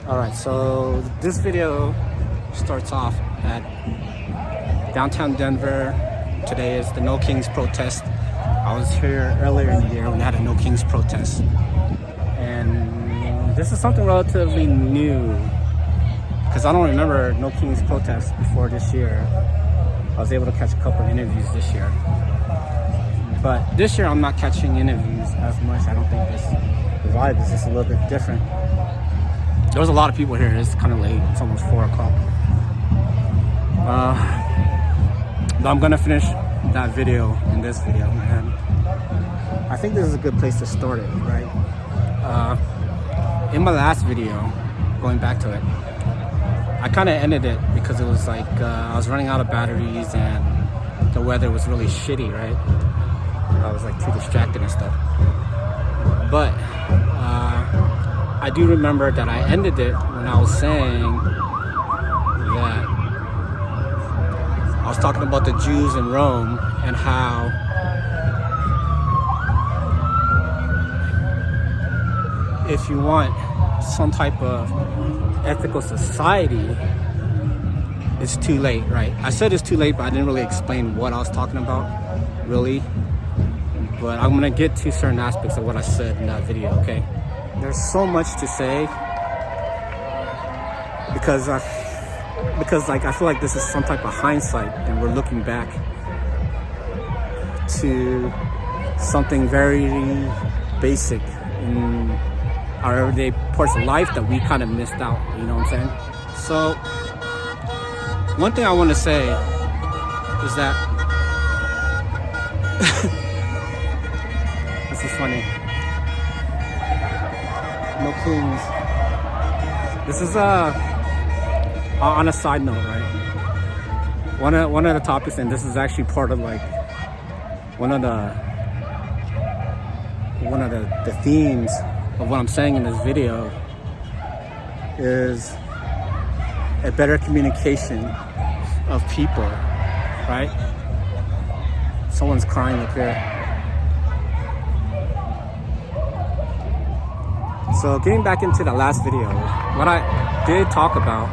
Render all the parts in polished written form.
Alright, so this video starts off at downtown Denver. Today is the No Kings protest. I was here earlier in the year when they had a No Kings protest. And this is something relatively new, because I don't remember No Kings protest before this year. I was able to catch a couple of interviews this year. But this year I'm not catching interviews as much. I don't think the vibe is just a little bit different. There was a lot of people here. It's kind of late. It's almost 4 o'clock. But I'm gonna finish that video in this video, and I think this is a good place to start it, right? In my last video, going back to it, I kind of ended it because it was like I was running out of batteries and the weather was really shitty, right? I was like too distracted and stuff. But I do remember that I ended it when I was saying that I was talking about the Jews in Rome and how if you want some type of ethical society, it's too late, right? I said it's too late, but I didn't really explain what I was talking about, really. But I'm gonna get to certain aspects of what I said in that video, okay? There's so much to say because I feel like this is some type of hindsight and we're looking back to something very basic in our everyday parts of life that we kind of missed out, you know what I'm saying? So one thing I want to say is that this is funny. No Kings. This is on a side note, right? One of the topics, and this is actually part of like one of the themes of what I'm saying in this video is a better communication of people, right? Someone's crying up here. So getting back into the last video, what I did talk about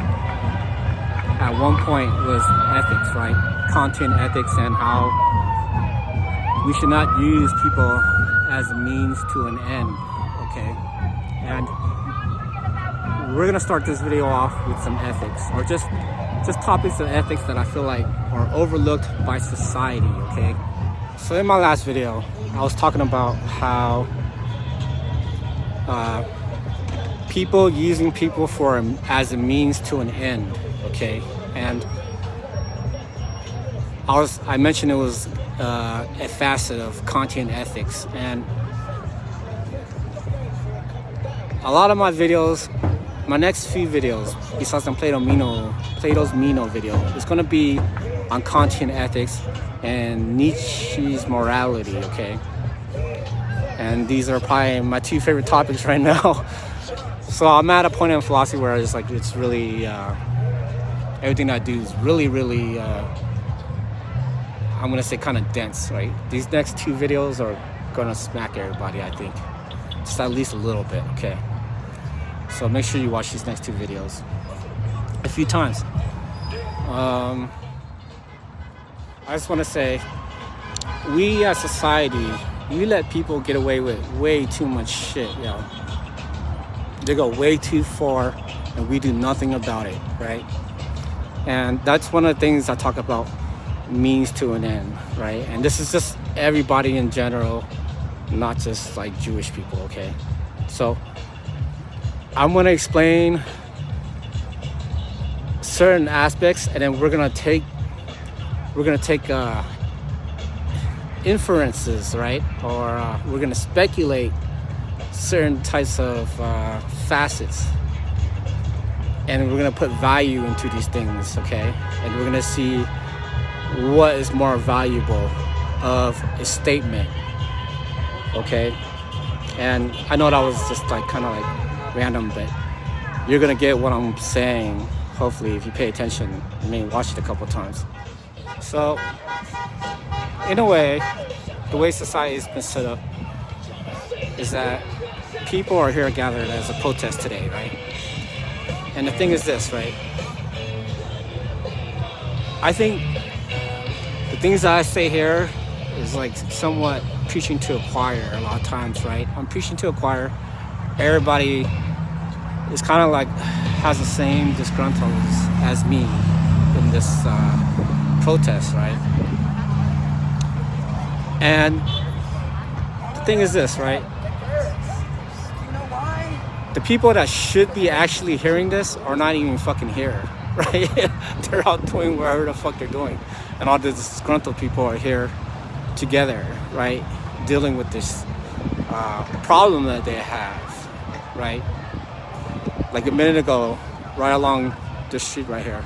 at one point was ethics, right? Content ethics, and how we should not use people as a means to an end, okay? And we're gonna start this video off with some ethics, or just topics of ethics that I feel like are overlooked by society, okay? So in my last video, I was talking about how people using people as a means to an end, okay? And I mentioned it was a facet of content ethics, and a lot of my videos, my next few videos, besides the Plato's Meno video, it's gonna be on content ethics and Nietzsche's morality, okay? And these are probably my 2 favorite topics right now. So I'm at a point in philosophy where it's like, it's really, everything I do is really, really, I'm gonna say kind of dense, right? These next 2 videos are gonna smack everybody, I think. Just at least a little bit, okay? So make sure you watch these next 2 videos a few times. I just wanna say, we as society, we let people get away with way too much shit, yo. They go way too far and we do nothing about it, right? And that's one of the things I talk about, means to an end, right? And this is just everybody in general, not just like Jewish people, okay? So I'm gonna explain certain aspects, and then we're gonna take inferences, right? Or we're gonna speculate certain types of facets, and we're gonna put value into these things, okay? And we're gonna see what is more valuable of a statement, okay? And I know that was just like kind of like random, but you're gonna get what I'm saying, hopefully, if you pay attention. I mean, watch it a couple times. So in a way, the way society has been set up is that people are here gathered as a protest today, right? And the thing is this, right? I think the things that I say here is like somewhat preaching to a choir a lot of times, right? I'm preaching to a choir. Everybody is kind of like has the same disgruntled as me in this protest, right? And the thing is this, right? The people that should be actually hearing this are not even fucking here, right? They're out doing whatever the fuck they're doing. And all the disgruntled people are here together, right? Dealing with this problem that they have, right? Like a minute ago, right along this street right here,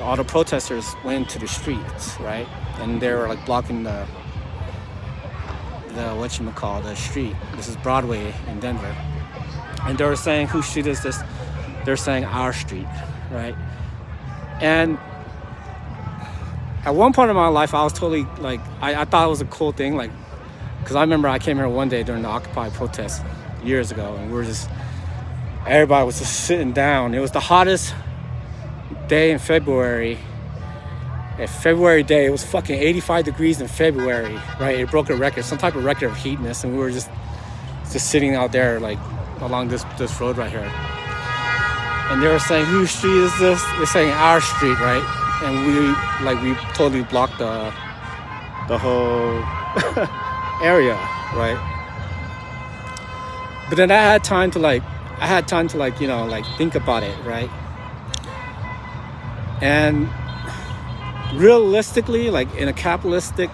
all the protesters went to the streets, right? And they were like blocking the the street. This is Broadway in Denver. And they were saying, whose street is this? They're saying our street, right? And at one point in my life, I was totally like, I thought it was a cool thing, like, because I remember I came here one day during the Occupy protest years ago, and everybody was just sitting down. It was the hottest day in February. A February day, it was fucking 85 degrees in February, right? It broke a record, some type of record of heatness, and we were just sitting out there, like, along this road right here. And they were saying, whose street is this? They're saying our street, right? And we totally blocked the whole area, right? But then I had time to you know, like think about it, right? And realistically, like in a capitalistic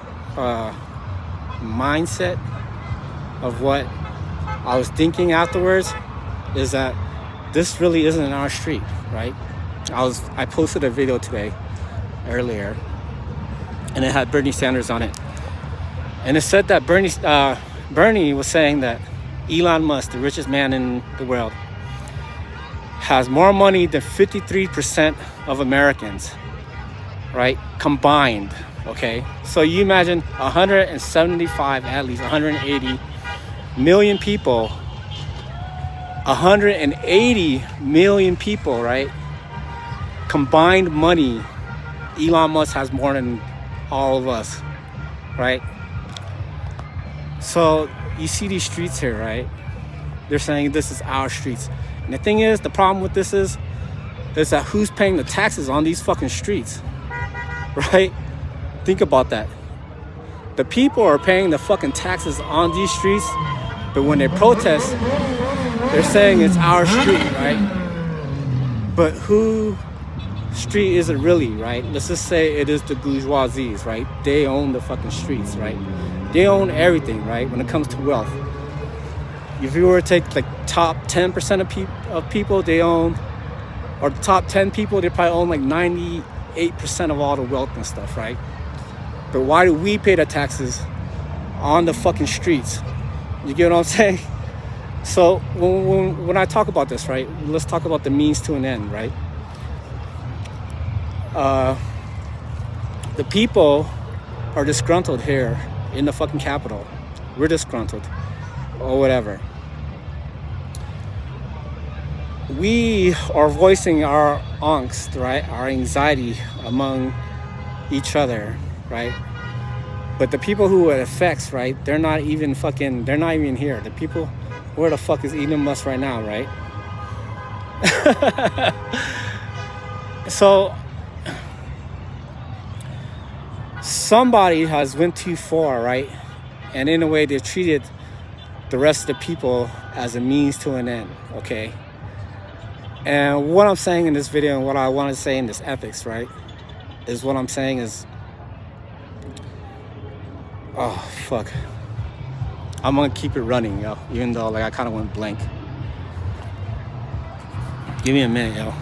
mindset of what I was thinking afterwards, is that this really isn't our street, right? I posted a video today, earlier, and it had Bernie Sanders on it. And it said that Bernie was saying that Elon Musk, the richest man in the world, has more money than 53% of Americans, right? Combined, okay? So you imagine 175, at least 180 million people, 180 million people, right? Combined money, Elon Musk has more than all of us, right? So you see these streets here, right? They're saying this is our streets. And the thing is, the problem with this is that who's paying the taxes on these fucking streets, right? Think about that. The people are paying the fucking taxes on these streets, but when they protest, they're saying it's our street, right? But who street is it really, right? Let's just say it is the bourgeoisies, right? They own the fucking streets, right? They own everything, right? When it comes to wealth. If you were to take like top 10% of people, they own, or the top 10 people, they probably own like 98% of all the wealth and stuff, right? But why do we pay the taxes on the fucking streets? You get what I'm saying? So when I talk about this, right, let's talk about the means to an end, right? The people are disgruntled here in the fucking Capitol. We're disgruntled or whatever. We are voicing our angst, right? Our anxiety among each other, right? But the people who it affects, right? They're not even here. The people, where the fuck is Elon Musk right now, right? So somebody has went too far, right? And in a way, they treated the rest of the people as a means to an end, okay? And what I'm saying in this video, and what I want to say in this ethics, right, is what I'm saying is, oh, fuck. I'm going to keep it running, yo, even though, like, I kind of went blank. Give me a minute, yo.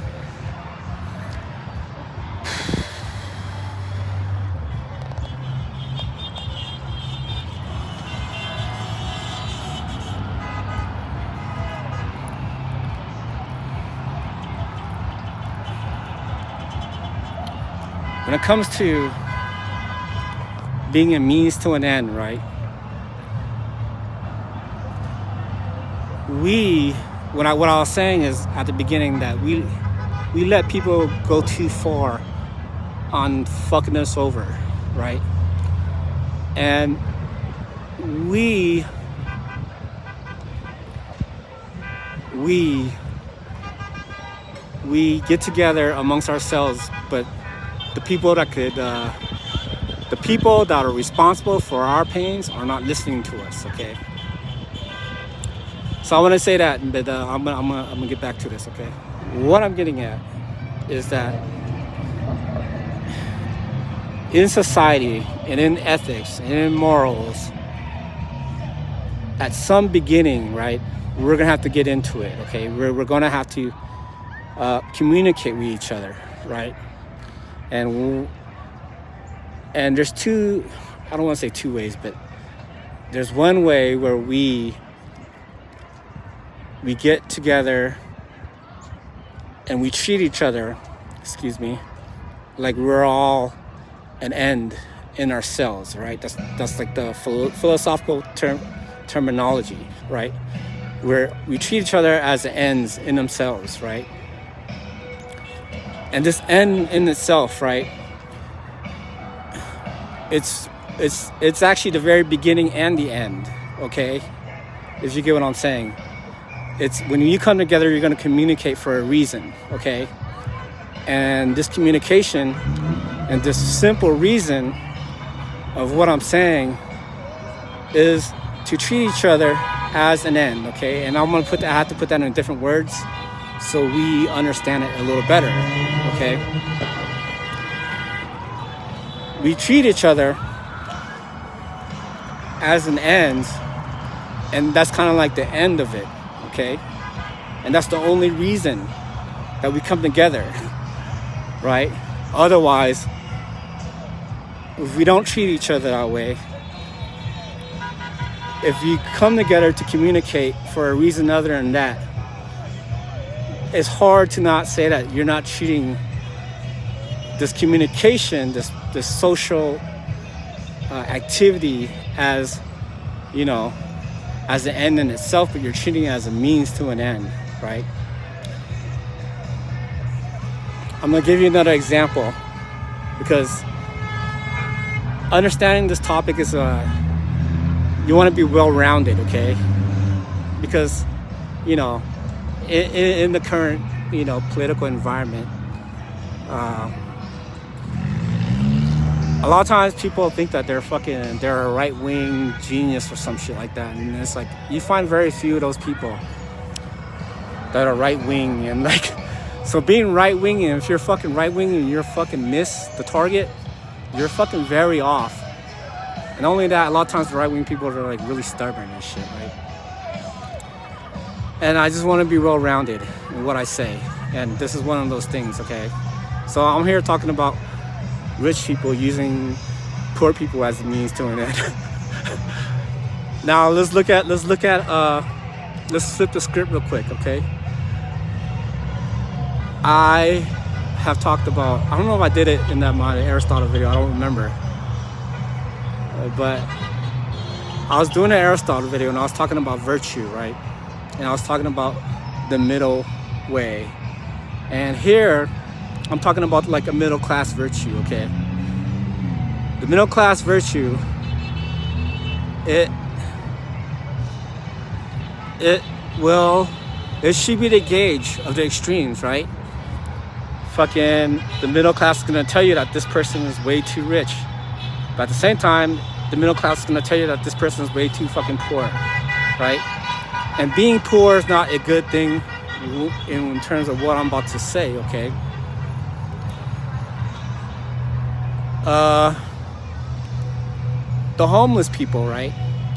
When it comes to being a means to an end, right? what I was saying is at the beginning that we let people go too far on fucking us over, right? And we get together amongst ourselves, but the people that are responsible for our pains are not listening to us, okay? So I want to say that, but I'm gonna get back to this, okay? What I'm getting at is that in society and in ethics and in morals, at some beginning, right, we're gonna have to get into it, okay? We're gonna have to communicate with each other, right? And there's two, I don't want to say two ways, but there's one way where we get together and we treat each other, like we're all an end in ourselves, right? That's like the philosophical terminology, right? Where we treat each other as ends in themselves, right? And this end in itself, right? It's actually the very beginning and the end, okay? If you get what I'm saying. It's when you come together, you're going to communicate for a reason, okay? And this communication and this simple reason of what I'm saying is to treat each other as an end, okay? And I have to put that in different words so we understand it a little better, okay? We treat each other as an end, and that's kind of like the end of it, okay? And that's the only reason that we come together, right? Otherwise, if we don't treat each other that way, if you come together to communicate for a reason other than that, it's hard to not say that you're not treating this communication, this social activity as, you know, as an end in itself, but you're treating it as a means to an end, right? I'm gonna give you another example because understanding this topic is you want to be well-rounded, okay? Because, you know, in the current, you know, political environment, a lot of times people think that they're a right-wing genius or some shit like that, and it's like you find very few of those people that are right-wing, and like, so being right-wing, and if you're fucking right-wing and you're fucking miss the target, you're fucking very off. And only that, a lot of times the right-wing people are like really stubborn and shit, right? And I just want to be well-rounded in what I say, and this is one of those things, okay? So I'm here talking about rich people using poor people as a means to an end. Now let's flip the script real quick, okay? I have talked about, I don't know if I did it in my Aristotle video, I don't remember. But I was doing an Aristotle video and I was talking about virtue, right? And I was talking about the middle way. And here, I'm talking about like a middle class virtue, okay? The middle class virtue, it should be the gauge of the extremes, right? Fucking the middle class is gonna tell you that this person is way too rich. But at the same time, the middle class is gonna tell you that this person is way too fucking poor, right? And being poor is not a good thing in terms of what I'm about to say, okay? The homeless people, right?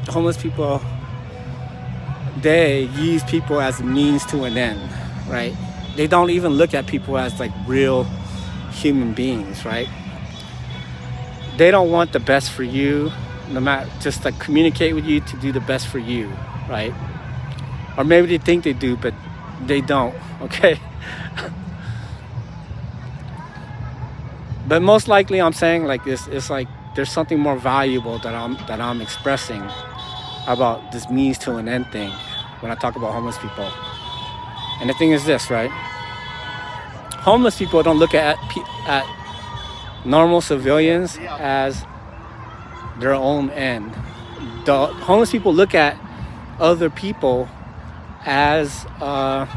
The homeless people, they use people as a means to an end, right? They don't even look at people as like real human beings, right? They don't want the best for you, no matter, just like communicate with you to do the best for you, right? Or maybe they think they do, but they don't, okay? But most likely I'm saying like this, it's like there's something more valuable that I'm expressing about this means to an end thing, when I talk about homeless people. And the thing is this, right? Homeless people don't look at normal civilians as their own end. The homeless people look at other people as I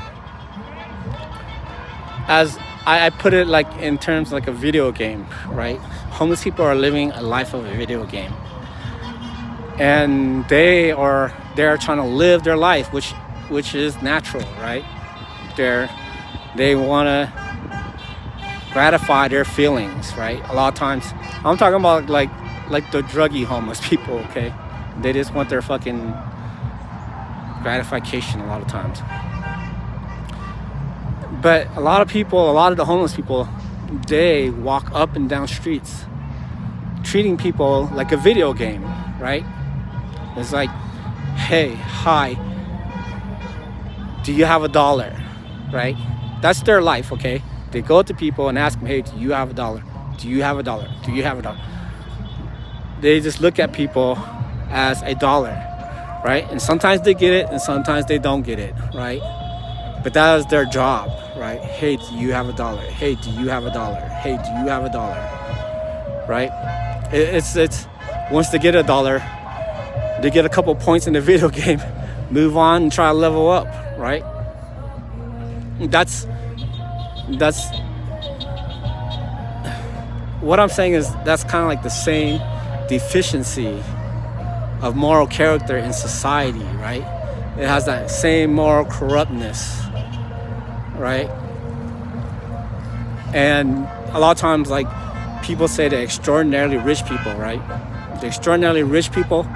put it like in terms like a video game, right? Homeless people are living a life of a video game, and they're trying to live their life, which is natural, right? They want to gratify their feelings, right? A lot of times, I'm talking about like the druggy homeless people, okay? They just want their fucking gratification a lot of times. But a lot of the homeless people, they walk up and down streets treating people like a video game, right? It's like, hey, hi, do you have $1, right? That's their life, okay? They go to people and ask them, hey, do you have $1? Do you have $1? Do you have $1? They just look at people as $1, right? And sometimes they get it and sometimes they don't get it, right? But that is their job, right? Hey, do you have $1? Hey, do you have $1? Hey, do you have $1? Right? It's once they get $1, they get a couple points in the video game, move on and try to level up, right? That's what I'm saying is that's kind of like the same deficiency of moral character in society, right? It has that same moral corruptness, right? And a lot of times, like, people say the extraordinarily rich people, right? The extraordinarily rich people,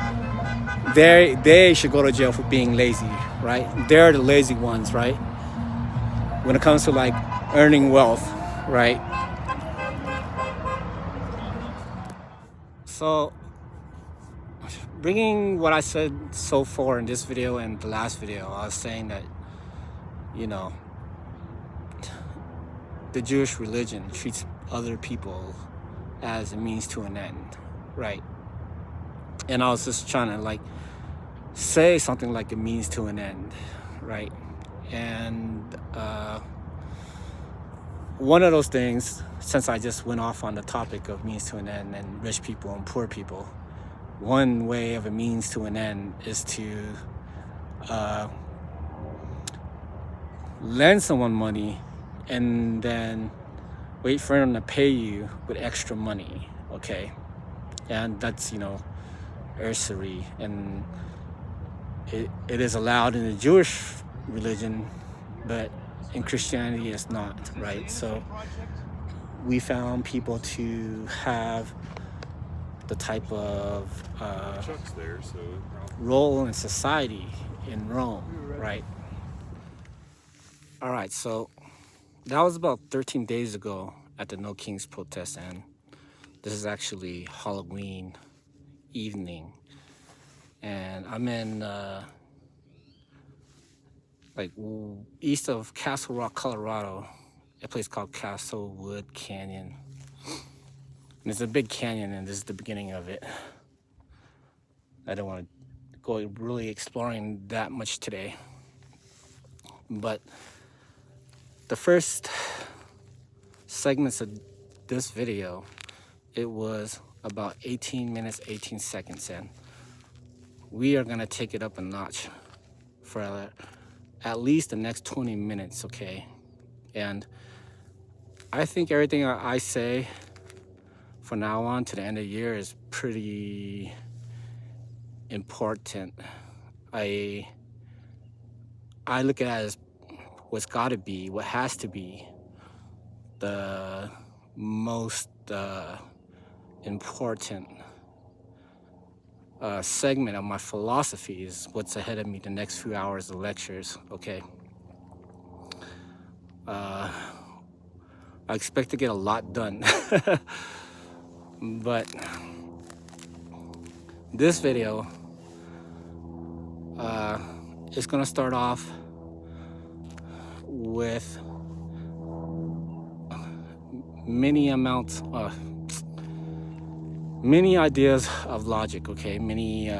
they should go to jail for being lazy, right? They're the lazy ones, right? When it comes to like earning wealth, right? So, bringing what I said so far in this video and the last video, I was saying that, you know, the Jewish religion treats other people as a means to an end, right? And I was just trying to like say something like a means to an end, right? And one of those things, since I just went off on the topic of means to an end and rich people and poor people, one way of a means to an end is to lend someone money and then wait for them to pay you with extra money, okay? And that's, you know, usury, and it is allowed in the Jewish religion, but in Christianity it's not, right? So we found people to have the type of role in society in Rome, right? All right, so that was about 13 days ago at the No Kings protest, and this is actually Halloween evening, and I'm in like east of Castle Rock, Colorado, a place called Castlewood Canyon. And it's a big canyon, and this is the beginning of it. I don't want to go really exploring that much today, but the first segments of this video, it was about 18 minutes, 18 seconds, and we are gonna take it up a notch for at least the next 20 minutes, okay? And I think everything I say from now on to the end of the year is pretty important. I look at it as what's gotta be, what has to be the most important segment of my philosophy is what's ahead of me the next few hours of lectures, okay? I expect to get a lot done. But this video is gonna start off with many ideas of logic, okay? Many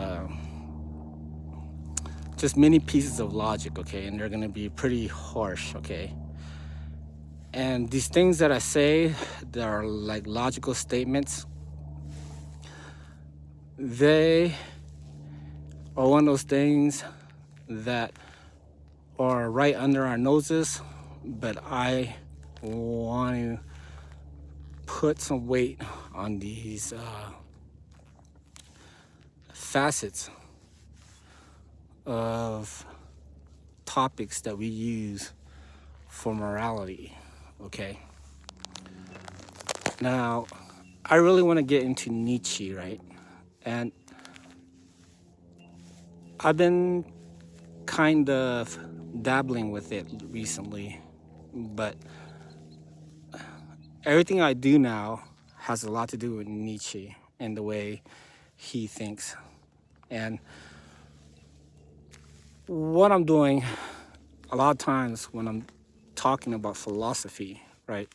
just many pieces of logic, okay? And they're gonna be pretty harsh, okay? And these things that I say, that are like logical statements, they are one of those things that are right under our noses, but I want to put some weight on these facets of topics that we use for morality, okay? Now, I really want to get into Nietzsche, right? And I've been kind of dabbling with it recently, but everything I do now has a lot to do with Nietzsche and the way he thinks. And what I'm doing a lot of times when I'm talking about philosophy, right,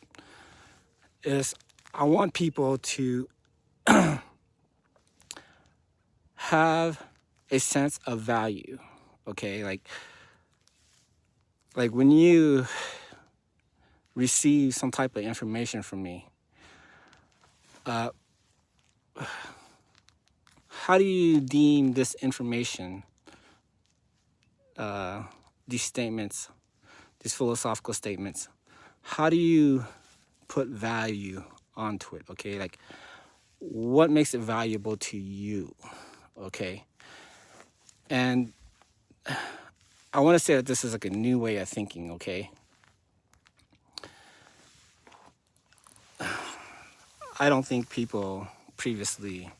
is I want people to have a sense of value, okay? Like when you receive some type of information from me, how do you deem this information, these statements, these philosophical statements, how do you put value onto it, okay? Like, what makes it valuable to you, okay? And I want to say that this is like a new way of thinking, okay? I don't think people previously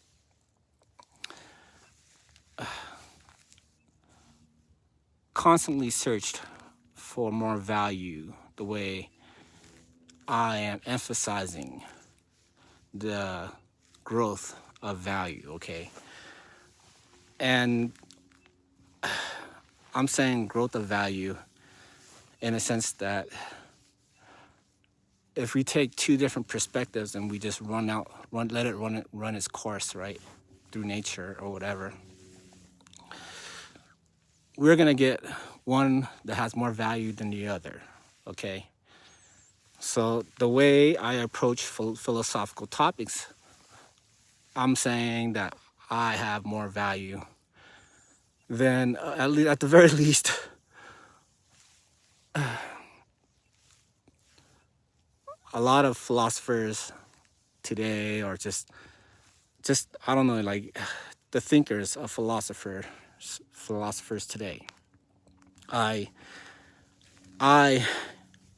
constantly searched for more value the way I am emphasizing the growth of value, okay? And I'm saying growth of value in a sense that if we take two different perspectives and we just let it run its course, right, through nature or whatever, we're gonna get one that has more value than the other, okay? So the way I approach philosophical topics, I'm saying that I have more value than, at the very least, a lot of philosophers today, or just I don't know, like the thinkers of philosophers today. I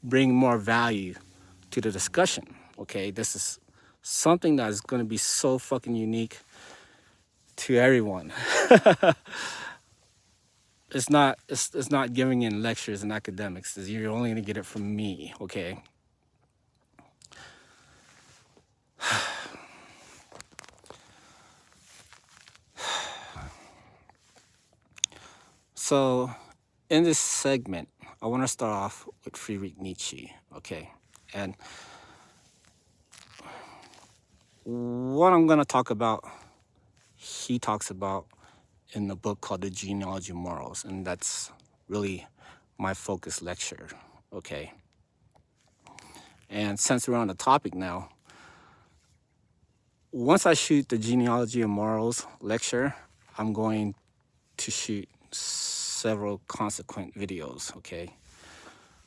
bring more value to the discussion. Okay, this is something that is going to be so fucking unique to everyone. It's not giving in lectures and academics. You're only going to get it from me. Okay. So, in this segment, I want to start off with Friedrich Nietzsche, okay? And what I'm going to talk about, he talks about in the book called The Genealogy of Morals, and that's really my focus lecture, okay? And since we're on the topic now, once I shoot the Genealogy of Morals lecture, I'm going to shoot several consequent videos, okay?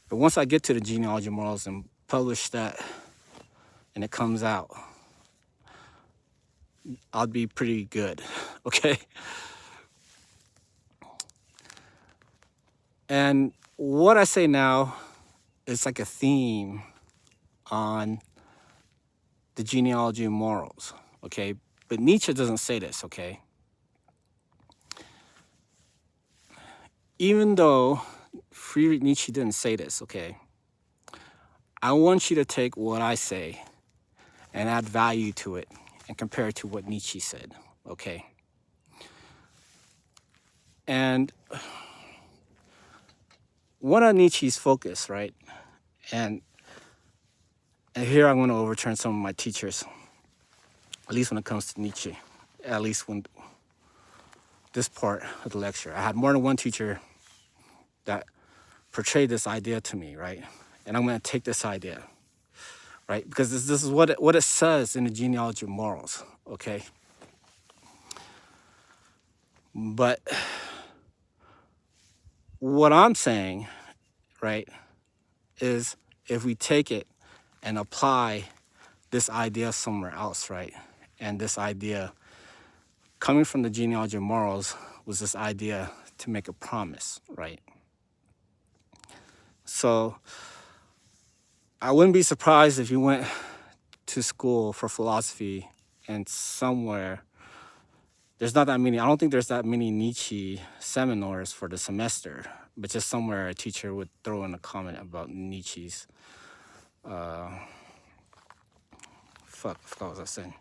But once I get to the Genealogy of Morals and publish that and it comes out, I'll be pretty good, okay? And what I say now is like a theme on the Genealogy of Morals, okay? But Nietzsche doesn't say this, okay? Even though Friedrich Nietzsche didn't say this, okay? I want you to take what I say and add value to it and compare it to what Nietzsche said, okay? And one of Nietzsche's focus, right? And here I'm going to overturn some of my teachers, at least when it comes to Nietzsche, at least when this part of the lecture. I had more than one teacher that portrayed this idea to me, right? And I'm going to take this idea, right? Because this is what it says in the genealogy of morals, okay? But what I'm saying, right, is if we take it and apply this idea somewhere else, right? And this idea coming from the genealogy of morals was this idea to make a promise, right? So I wouldn't be surprised if you went to school for philosophy and somewhere there's not that many. I don't think there's that many Nietzsche seminars for the semester, but just somewhere a teacher would throw in a comment about Nietzsche's. What was I saying?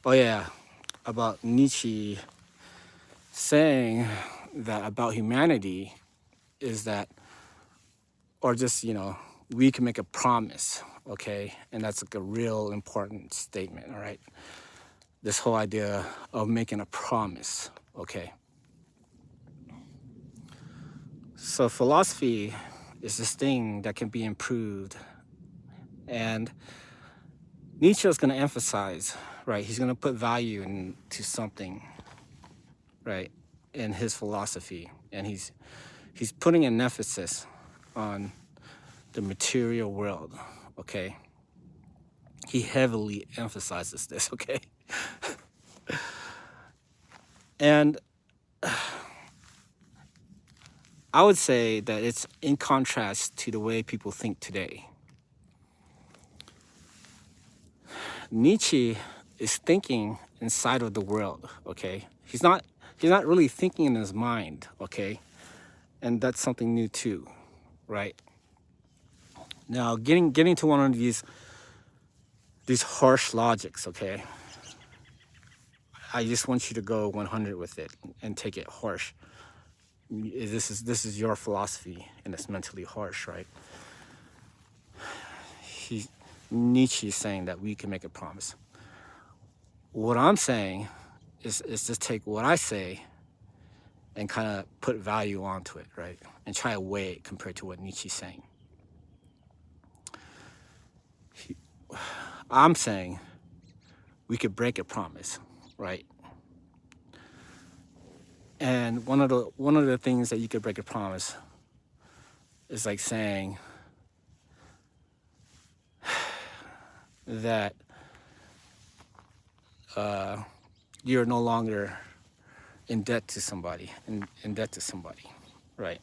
Oh yeah, about Nietzsche saying that about humanity is that, or just, we can make a promise, okay? And that's like a real important statement, all right? This whole idea of making a promise, okay? So philosophy is this thing that can be improved. And Nietzsche is going to emphasize, right? He's going to put value into something, right, in his philosophy. And he's putting an emphasis on the material world, okay? He heavily emphasizes this, okay? And I would say that it's in contrast to the way people think today. Nietzsche is thinking inside of the world, okay? He's not really thinking in his mind, okay? And that's something new too, right? Now, getting to one of these harsh logics, okay? I just want you to go 100 with it and take it harsh. This is your philosophy, and it's mentally harsh, right? Nietzsche is saying that we can make a promise. What I'm saying is just take what I say and kind of put value onto it, right? And try to weigh it compared to what Nietzsche's saying. I'm saying we could break a promise, right? And one of the things that you could break a promise is like saying that you're no longer in debt to somebody, right?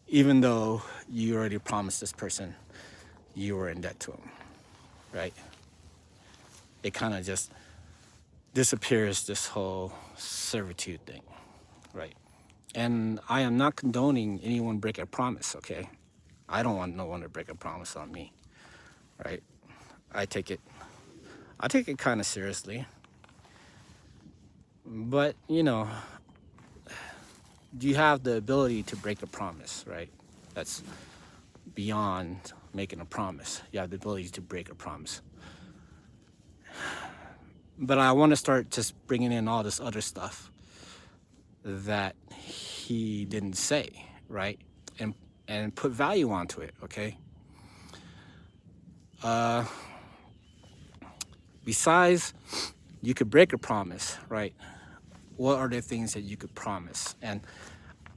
Even though you already promised this person you were in debt to him, right? It kind of just disappears, this whole servitude thing, right? And I am not condoning anyone break a promise, okay? I don't want no one to break a promise on me, right? I take it kind of seriously. But, you have the ability to break a promise, right? That's beyond making a promise. You have the ability to break a promise. But I want to start just bringing in all this other stuff that he didn't say, right? And put value onto it, okay? Besides, you could break a promise, right? What are the things that you could promise? And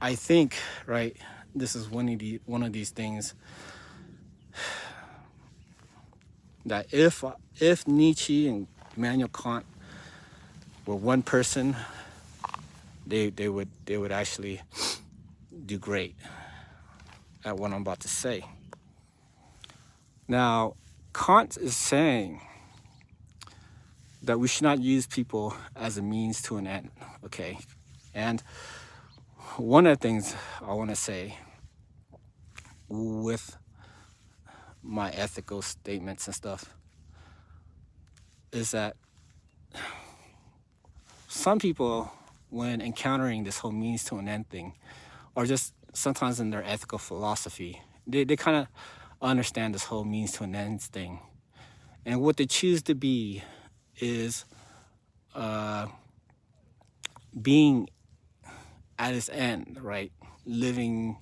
I think, right, this is one of these things that if Nietzsche and Immanuel Kant were one person, they would actually do great at what I'm about to say. Now, Kant is saying that we should not use people as a means to an end, okay? And one of the things I want to say with my ethical statements and stuff is that some people, when encountering this whole means to an end thing, or just sometimes in their ethical philosophy, they kind of understand this whole means to an end thing. And what they choose to be is being at its end, right? Living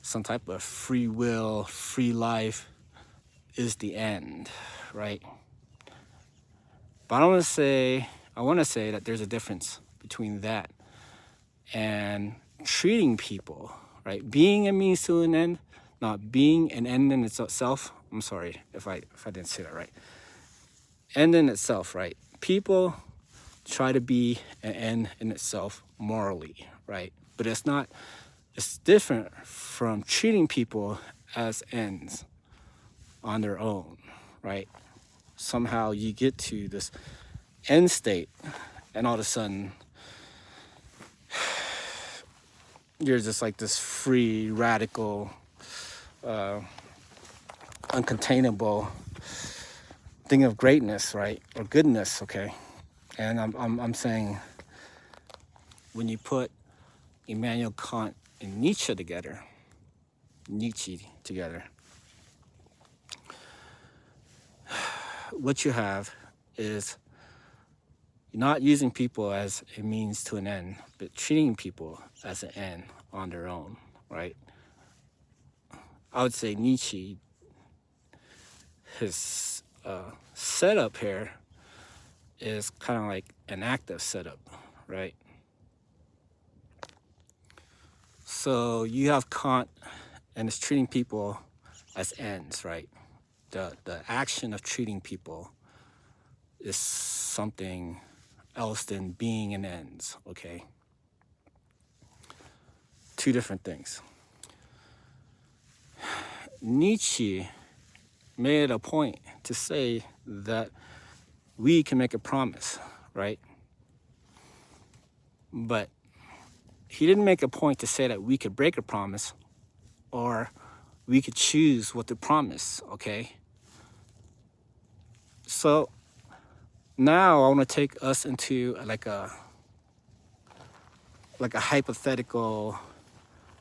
some type of free will, free life is the end, right? But I want to say that there's a difference between that and treating people, right? Being a means to an end, not being an end in itself. I'm sorry if I didn't say that right. End in itself, right? People try to be an end in itself morally, right? But it's not. It's different from treating people as ends on their own, right? Somehow you get to this end state, and all of a sudden you're just like this free, radical, uncontainable thing of greatness, right? Or goodness, okay? And I'm saying when you put Immanuel Kant and Nietzsche together, what you have is not using people as a means to an end, but treating people as an end on their own, right? I would say Nietzsche, his setup here is kind of like an active setup, right? So you have Kant, and it's treating people as ends, right? The action of treating people is something else than being an ends, okay? Two different things. Nietzsche made a point to say that we can make a promise, right? But he didn't make a point to say that we could break a promise or we could choose what to promise, okay? So now I want to take us into like a hypothetical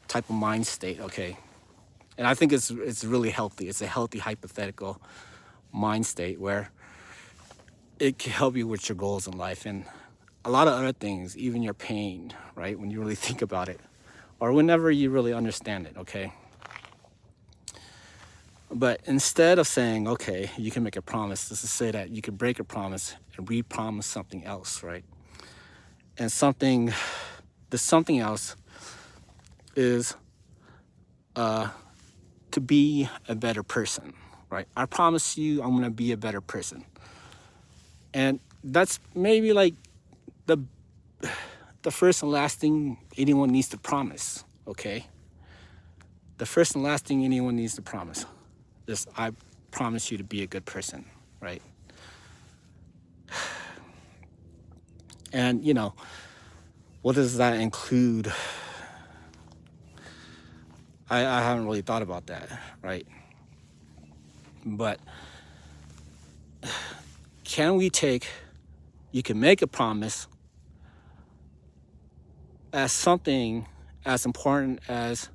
type of mind state, okay? And I think it's really healthy. It's a healthy hypothetical mind state where it can help you with your goals in life and a lot of other things, even your pain, right? When you really think about it, or whenever you really understand it, okay? But instead of saying, okay, you can make a promise, this is say that you can break a promise and re-promise something else, right? And the something else is to be a better person, right? I promise you I'm gonna be a better person. And that's maybe like the first and last thing anyone needs to promise, okay? The first and last thing anyone needs to promise is I promise you to be a good person, right? And, you know, what does that include? I haven't really thought about that, right? But you can make a promise as something as important as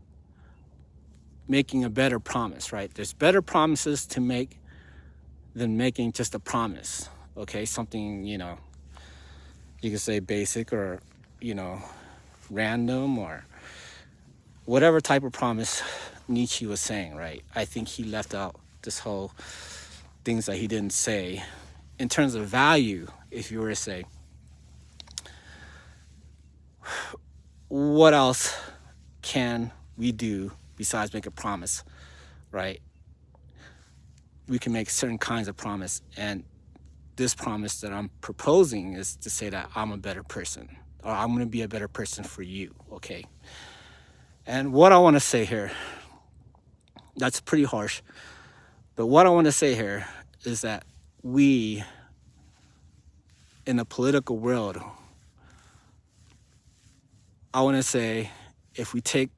making a better promise, right? There's better promises to make than making just a promise, okay? Something, you know, you could say basic or, you know, random or whatever type of promise Nietzsche was saying, right? I think he left out this whole things that he didn't say in terms of value. If you were to say, what else can we do besides make a promise, right? We can make certain kinds of promise, and this promise that I'm proposing is to say that I'm a better person, or I'm going to be a better person for you, okay? And what I want to say here, that's pretty harsh, but what I want to say here is that we, in the political world, I want to say if we take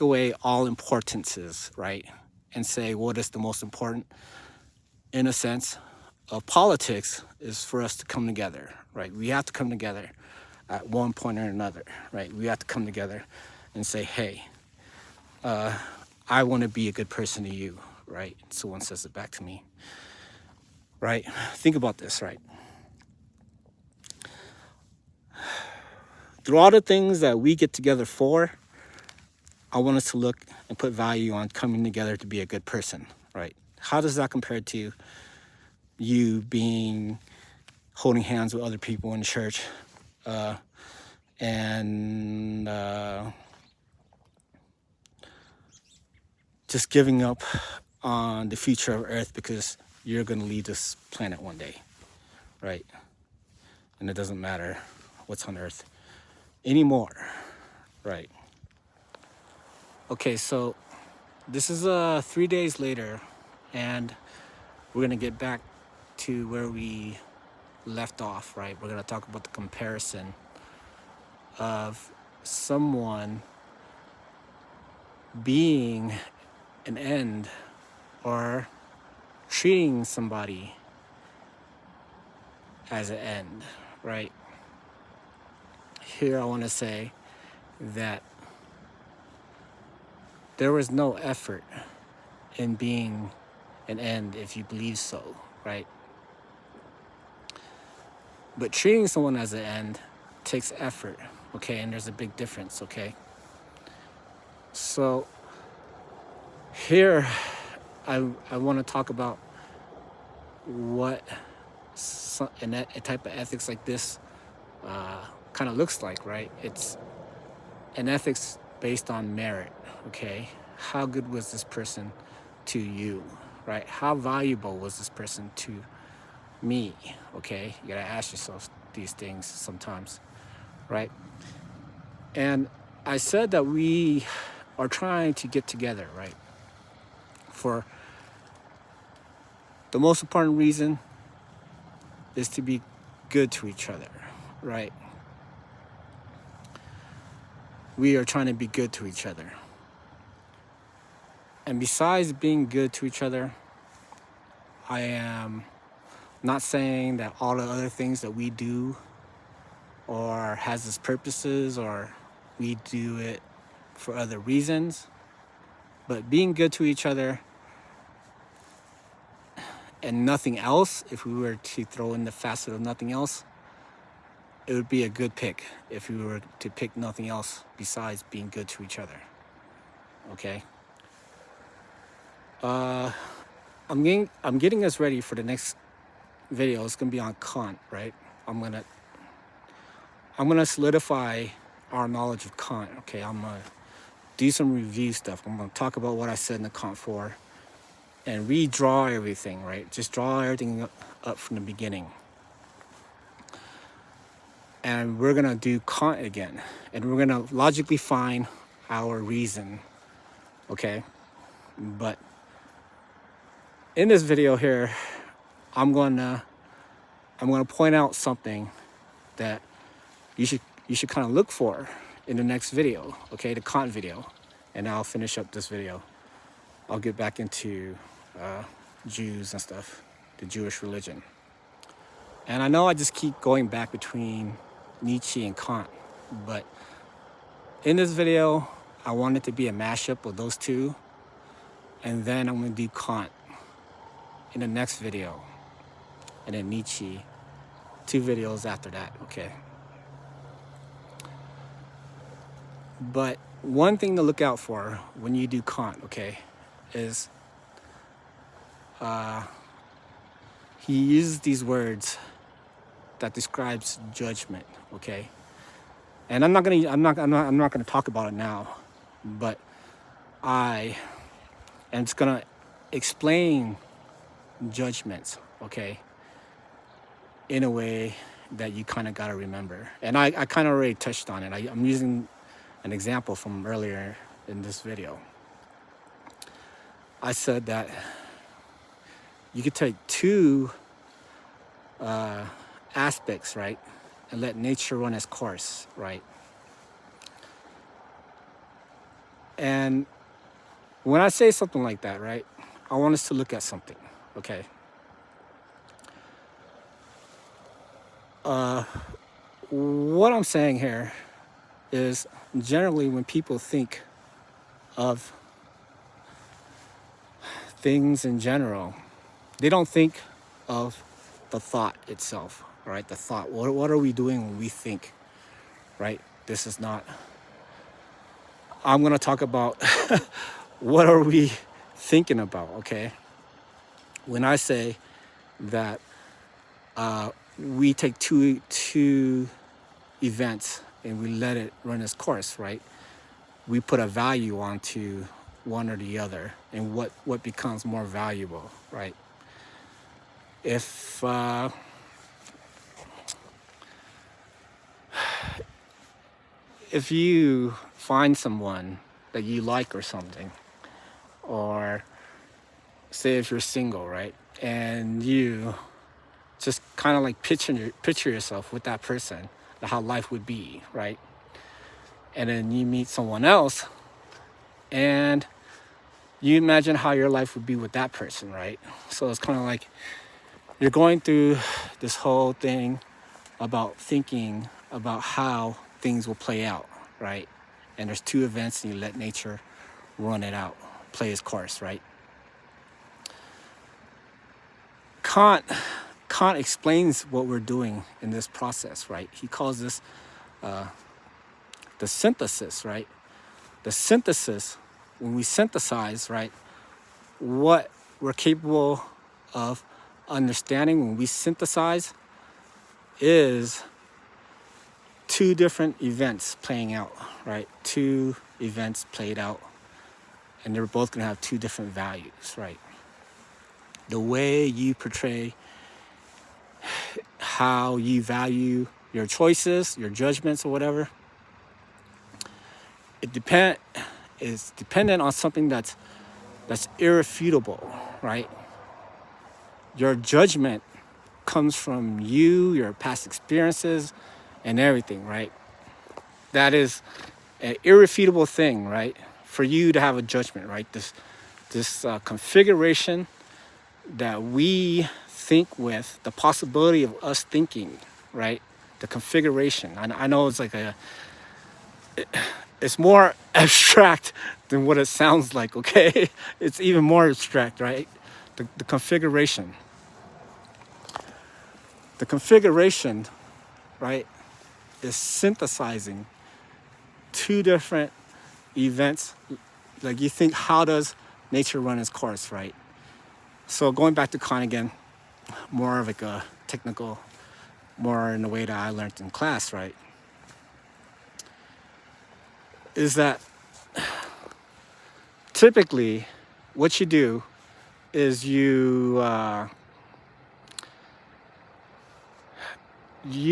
away all importances, right, and say what is the most important, in a sense, of politics is for us to come together, right? We have to come together at one point or another, right? We have to come together and say, hey, I want to be a good person to you, right? Someone says it back to me, right? Think about this, right? through all the things that we get together for, I want us to look and put value on coming together to be a good person, right? How does that compare to you being holding hands with other people in church and just giving up on the future of Earth because you're going to leave this planet one day, right? And it doesn't matter what's on Earth anymore, right? Okay, so this is 3 days later, and we're gonna get back to where we left off, right? We're gonna talk about the comparison of someone being an end or treating somebody as an end, right? Here I want to say that there was no effort in being an end if you believe so, right? But treating someone as an end takes effort, okay? And there's a big difference, okay? So here I want to talk about what a type of ethics like this kind of looks like, right? It's an ethics based on merit, okay? How good was this person to you, right? How valuable was this person to me, okay? You gotta ask yourself these things sometimes, right? And I said that we are trying to get together, right? For the most important reason is to be good to each other, right? We are trying to be good to each other. And besides being good to each other, I am not saying that all the other things that we do or has its purposes or we do it for other reasons, but being good to each other and nothing else, if we were to throw in the facet of nothing else, it would be a good pick if we were to pick nothing else besides being good to each other, okay? I'm getting us ready for the next video. It's gonna be on Kant, right? I'm gonna solidify our knowledge of Kant, okay? I'm gonna do some review stuff. I'm gonna talk about what I said in the Kant 4 and redraw everything, right? Just draw everything up from the beginning. And we're gonna do Kant again, and we're gonna logically find our reason, okay? But in this video here, I'm gonna point out something that you should kind of look for in the next video, okay? The Kant video, and I'll finish up this video. I'll get back into Jews and stuff, the Jewish religion. And I know I just keep going back between Nietzsche and Kant, but in this video, I want it to be a mashup of those two, and then I'm gonna do Kant in the next video, and then Nietzsche 2 videos after that, okay? But one thing to look out for when you do Kant, okay, is he uses these words that describes judgment, okay? And I'm not gonna talk about it now, but I am just gonna explain judgments, okay, in a way that you kind of gotta remember. And I kind of already touched on it. I'm using an example from earlier in this video. I said that you could take 2 aspects, right, and let nature run its course, right? And when I say something like that, right, I want us to look at something, okay? What I'm saying here is generally when people think of things in general, they don't think of the thought itself, right? The thought. What are we doing when we think, right? This is not. I'm going to talk about what are we thinking about, okay? When I say that we take two events and we let it run its course, right? We put a value onto one or the other, and what becomes more valuable, right? If you find someone that you like or something, or say if you're single, right, and you just kind of like picture yourself with that person, how life would be, right? And then you meet someone else and you imagine how your life would be with that person, right? So it's kind of like you're going through this whole thing about thinking about how things will play out, right? And there's two events and you let nature run it out, play its course, right? Kant explains what we're doing in this process, right? He calls this the synthesis, right? The synthesis, when we synthesize, right, what we're capable of understanding when we synthesize is two different events playing out, right? Two events played out, and they're both going to have two different values, right? The way you portray how you value your choices, your judgments, or whatever, is dependent on something that's irrefutable, right? Your judgment comes from you, your past experiences, and everything, right? That is an irrefutable thing, right? For you to have a judgment, right? This configuration that we think with, the possibility of us thinking, right? The configuration. I know it's like it's more abstract than what it sounds like, okay? It's even more abstract, right? The configuration. The configuration, right, is synthesizing two different events. Like you think, how does nature run its course, right? So going back to Kant again, more of like a technical, more in the way that I learned in class, right? Is that typically what you do is you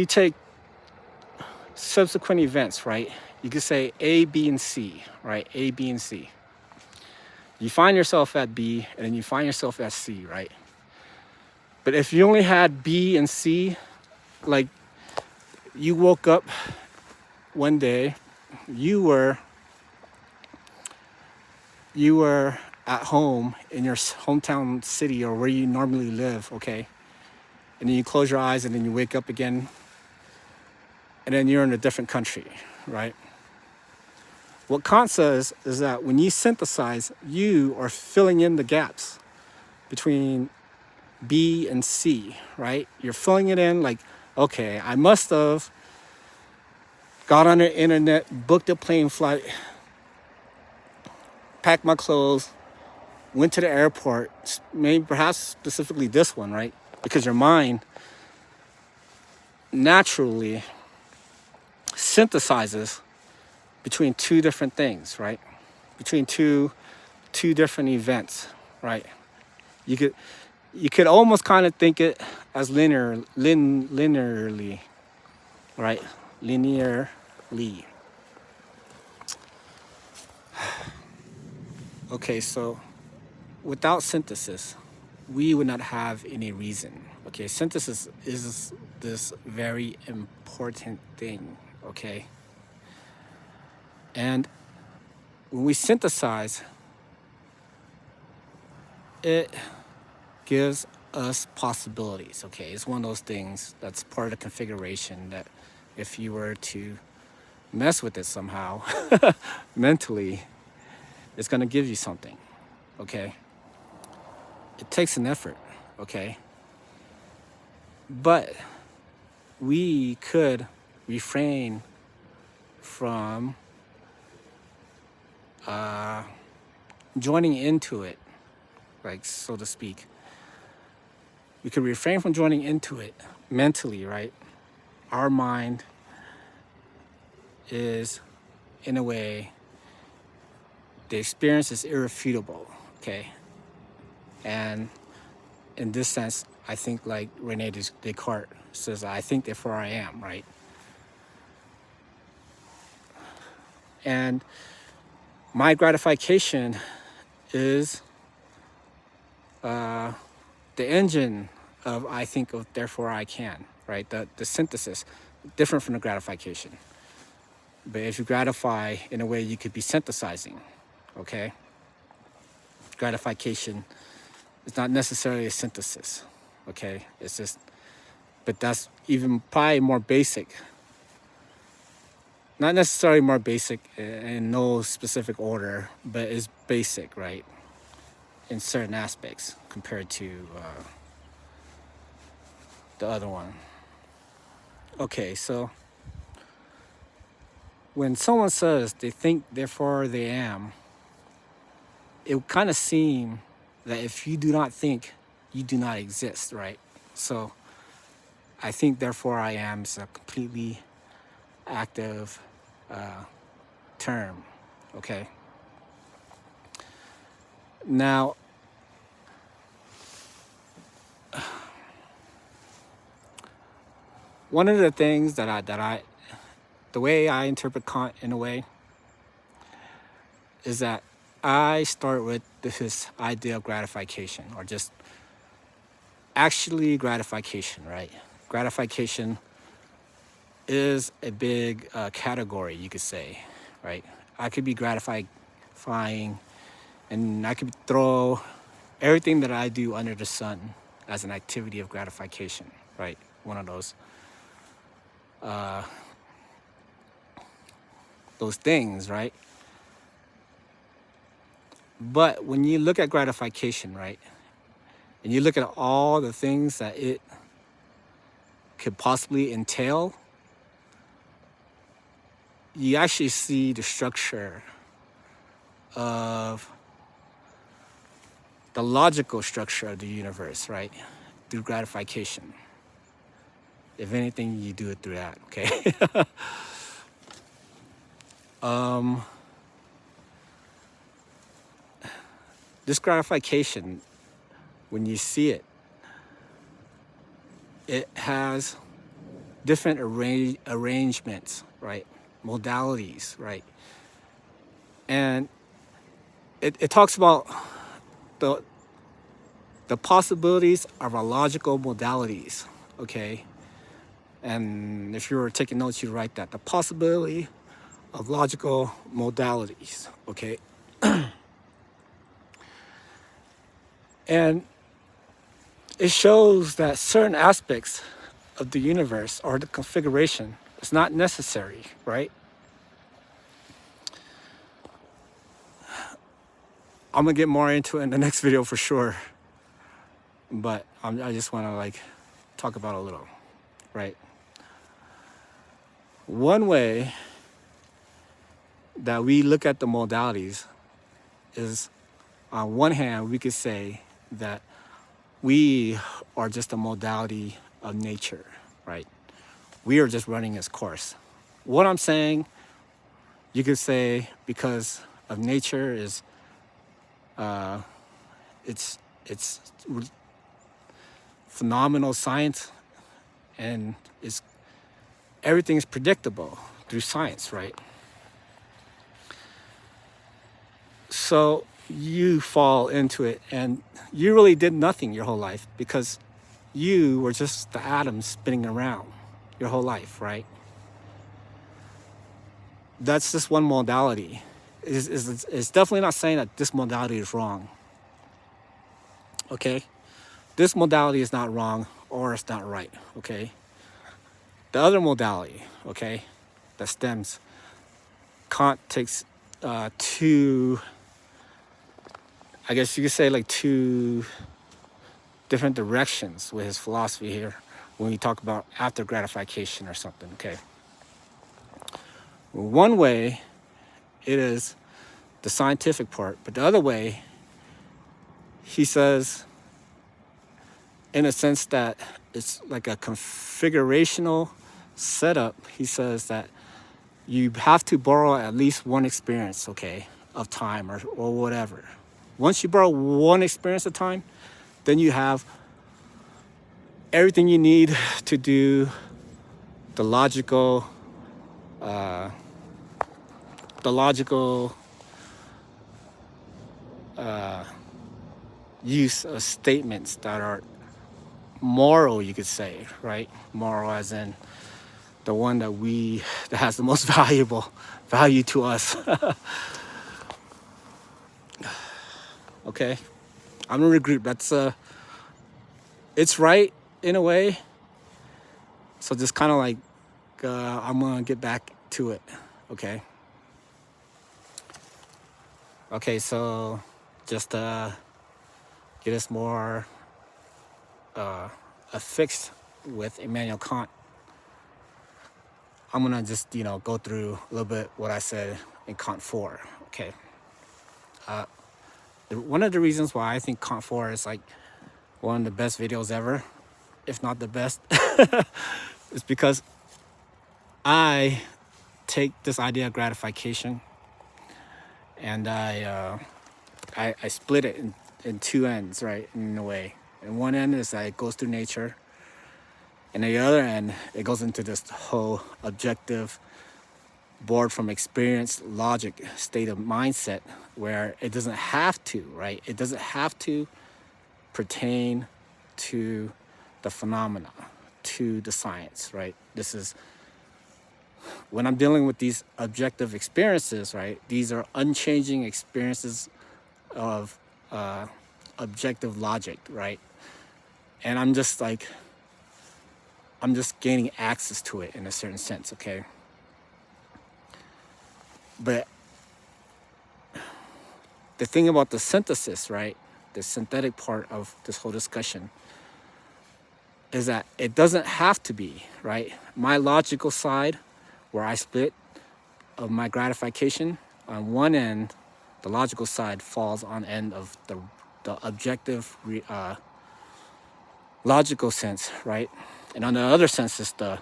take subsequent events, right? You could say A, B, and C, right? A, B, and C. You find yourself at B, and then you find yourself at C, right? But if you only had B and C, like you woke up one day, you were at home in your hometown city or where you normally live, okay? And then you close your eyes and then you wake up again and then you're in a different country, right? What Kant says is that when you synthesize, you are filling in the gaps between B and C, right? You're filling it in like, okay, I must have got on the internet, booked a plane flight, packed my clothes, went to the airport, maybe perhaps specifically this one, right? Because your mind naturally synthesizes between two different things, right? Between two different events, right? You could almost kind of think it as linearly, right? Linearly. Okay, so without synthesis, we would not have any reason. Okay, synthesis is this very important thing, okay? And when we synthesize, it gives us possibilities, okay? It's one of those things that's part of the configuration that if you were to mess with it somehow, mentally, it's gonna give you something, okay? It takes an effort, okay? But we could refrain from joining into it, like, so to speak. We could refrain from joining into it mentally, right? Our mind is, in a way, the experience is irrefutable, okay? And in this sense, I think like Rene Descartes says, I think, therefore I am, right? And my gratification is the engine of I think, of therefore I can, right? The synthesis, different from the gratification. But if you gratify, in a way, you could be synthesizing, okay? Gratification is not necessarily a synthesis, okay? It's just, but that's even probably more basic. Not necessarily more basic in no specific order, but it's basic, right? In certain aspects compared to the other one. Okay, so when someone says they think, therefore they am, it would kind of seem that if you do not think, you do not exist, right? So I think, therefore I am is a completely active term, okay? Now, one of the things the way I interpret Kant, in a way, is that I start with this idea of gratification, or just actually gratification, right? Gratification is a big category, you could say, right? I could be gratifying, and I could throw everything that I do under the sun as an activity of gratification, right? One of those things, right? But when you look at gratification, right, and you look at all the things that it could possibly entail, you actually see the structure of the logical structure of the universe, right, through gratification. If anything, you do it through that, okay? This gratification, when you see it, it has different arrangements, right? Modalities, right? And it talks about the possibilities of our logical modalities, okay? And if you were taking notes, you'd write that. The possibility of logical modalities, okay? And it shows that certain aspects of the universe or the configuration is not necessary, right? I'm gonna get more into it in the next video for sure, but I just want to like talk about a little, right? One way that we look at the modalities is, on one hand, we could say that we are just a modality of nature, right? We are just running its course. What I'm saying, you could say, because of nature is, it's phenomenal science, and everything is predictable through science, right? So you fall into it, and you really did nothing your whole life, because you were just the atoms spinning around your whole life, right? That's just one modality. It's definitely not saying that this modality is wrong, okay? This modality is not wrong, or it's not right, okay? The other modality, okay, that stems, Kant takes two, I guess you could say, like two different directions with his philosophy here when we talk about after gratification or something, okay? One way, it is the scientific part, but the other way, he says, in a sense that it's like a configurational setup, he says that you have to borrow at least one experience, okay, of time or whatever. Once you borrow one experience of time, then you have everything you need to do the logical use of statements that are moral, you could say, right? Moral as in the one that has the most value to us. Okay, I'm gonna regroup. That's it's right in a way. So just kind of like I'm gonna get back to it. Okay. Okay, so just get us more affixed with Immanuel Kant. I'm gonna just go through a little bit what I said in Kant 4. Okay. One of the reasons why I think Kant 4 is like one of the best videos ever, if not the best, is because I take this idea of gratification and I split it in two ends, right, in a way. And one end is that it goes through nature, and the other end, it goes into this whole objective, born from experience, logic, state of mindset, where it doesn't have to, right? It doesn't have to pertain to the phenomena, to the science, right? This is, when I'm dealing with these objective experiences, right? These are unchanging experiences of objective logic, right? And I'm just gaining access to it in a certain sense, okay? But the thing about the synthesis, right, the synthetic part of this whole discussion, is that it doesn't have to be, right? My logical side, where I split of my gratification, on one end, the logical side falls on end of the objective logical sense, right? And on the other sense is the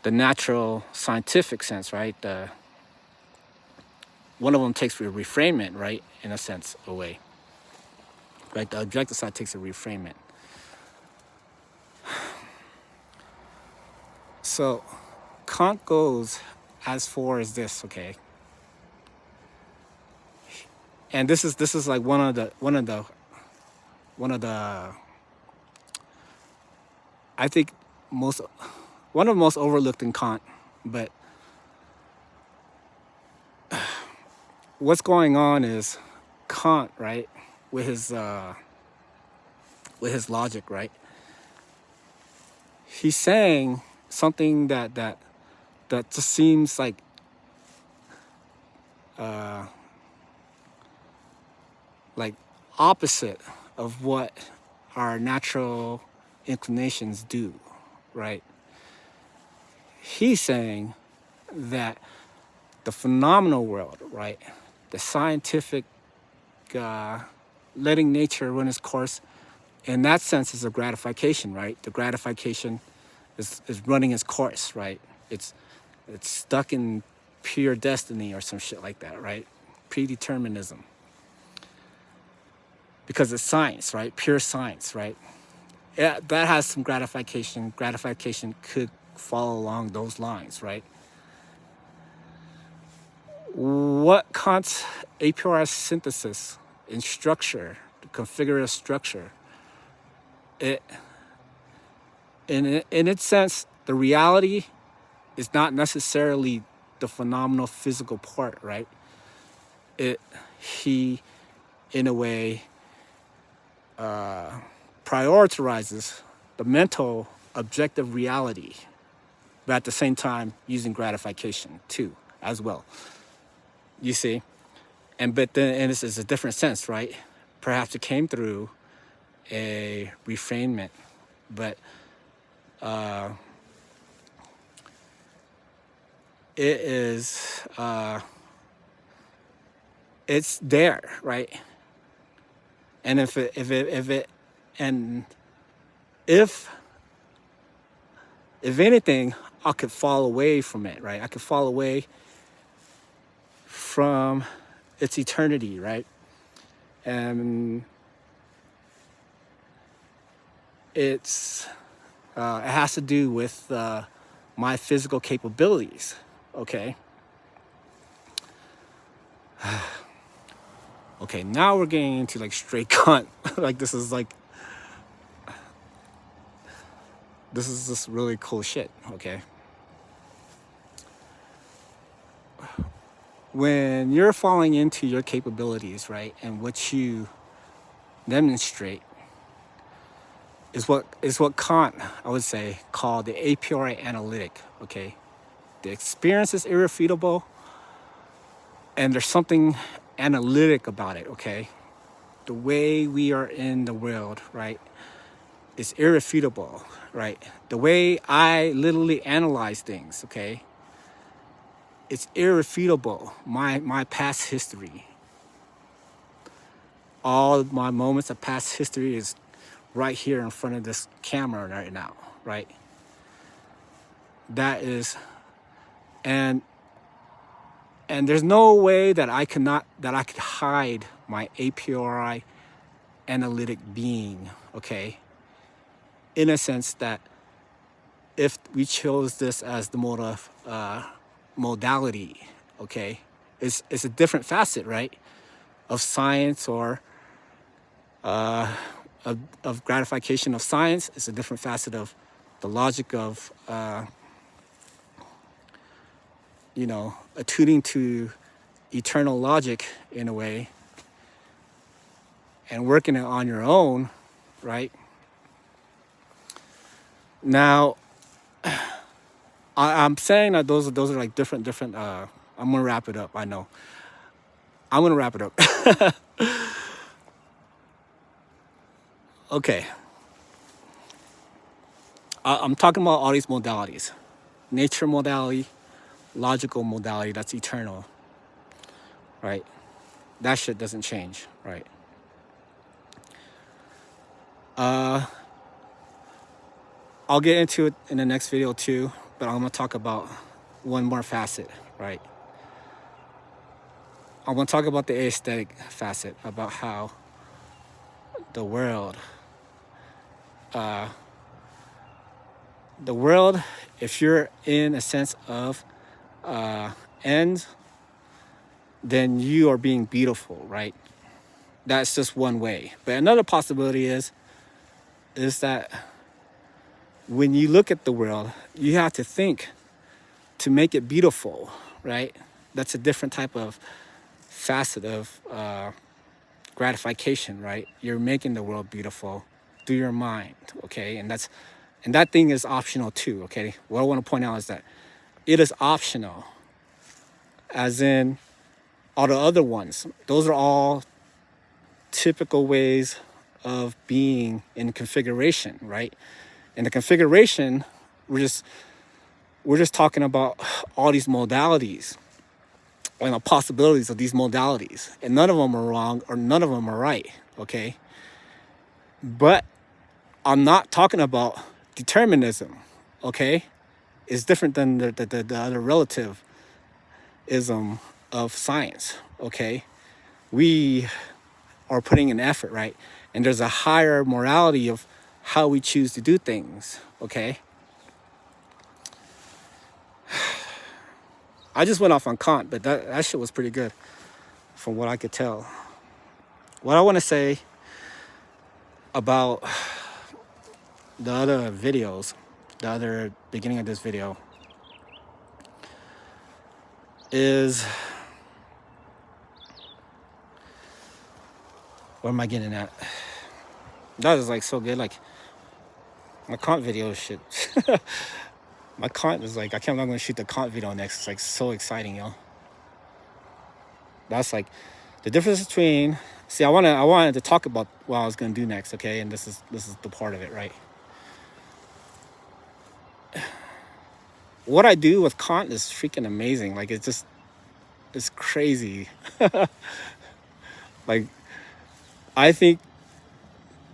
natural scientific sense, right? One of them takes a reframement, right? In a sense, away. Right? The objective side takes a reframement. So Kant goes as far as this, okay? And this is like one of the I think one of the most overlooked in Kant, but what's going on is Kant, right, with his logic, right? He's saying something that just seems like opposite of what our natural inclinations do, right? He's saying that the phenomenal world, right, the scientific letting nature run its course, in that sense is a gratification, right? The gratification is running its course, right? It's stuck in pure destiny or some shit like that, right? Predeterminism. Because it's science, right? Pure science, right? Yeah, that has some gratification. Gratification could follow along those lines, right? What Kant's a priori synthesis in structure, the configurative structure, in its sense, the reality is not necessarily the phenomenal physical part, right? He, in a way, prioritizes the mental objective reality, but at the same time using gratification too, as well. You see? But then this is a different sense, right? Perhaps it came through a refrainment, but it is, it's there, right? And and if anything, I could fall away from it, right? I could fall away from its eternity, right? And it has to do with my physical capabilities, okay? Okay, now we're getting into like straight Kant. Like this is just really cool shit, okay? When you're falling into your capabilities, right, and what you demonstrate is what Kant, I would say, called the a priori analytic, okay? The experience is irrefutable, and there's something analytic about it, okay? The way we are in the world, right, is irrefutable, right? The way I literally analyze things, okay, it's irrefutable. My past history, all of my moments of past history is right here in front of this camera right now, right? That is, and there's no way that I could hide my a priori analytic being, okay? In a sense that if we chose this as the mode of modality, okay, it's a different facet, right, of science or of gratification of science. It's a different facet of the logic of attuning to eternal logic in a way and working it on your own, right? Now, I'm saying that those are like different. I'm gonna wrap it up. I know. I'm gonna wrap it up. Okay. I'm talking about all these modalities: nature modality, logical modality. That's eternal, right? That shit doesn't change, right? I'll get into it in the next video too, but I'm gonna talk about one more facet, right? I'm gonna talk about the aesthetic facet, about how the world, if you're in a sense of end, then you are being beautiful, right? That's just one way. But another possibility is that when you look at the world, you have to think to make it beautiful, right? That's a different type of facet of gratification, right? You're making the world beautiful through your mind, okay? And that thing is optional too, okay? What I want to point out is that it is optional, as in all the other ones. Those are all typical ways of being in configuration, right? In the configuration, we're just talking about all these modalities and the possibilities of these modalities, and none of them are wrong or none of them are right, okay? But I'm not talking about determinism, okay? It's different than the other relativism of science, okay? We are putting an effort, right? And there's a higher morality of how we choose to do things, okay? I just went off on Kant, but that shit was pretty good from what I could tell. What I want to say about the other videos, the other beginning of this video, is, where am I getting at? That is like so good. Like my Kant video shit. My Kant is like, I'm gonna shoot the Kant video next. It's like so exciting, yo. That's like the difference between. See, I wanted to talk about what I was gonna do next, okay? And this is the part of it, right? what I do with Kant is freaking amazing. Like it's crazy. Like I think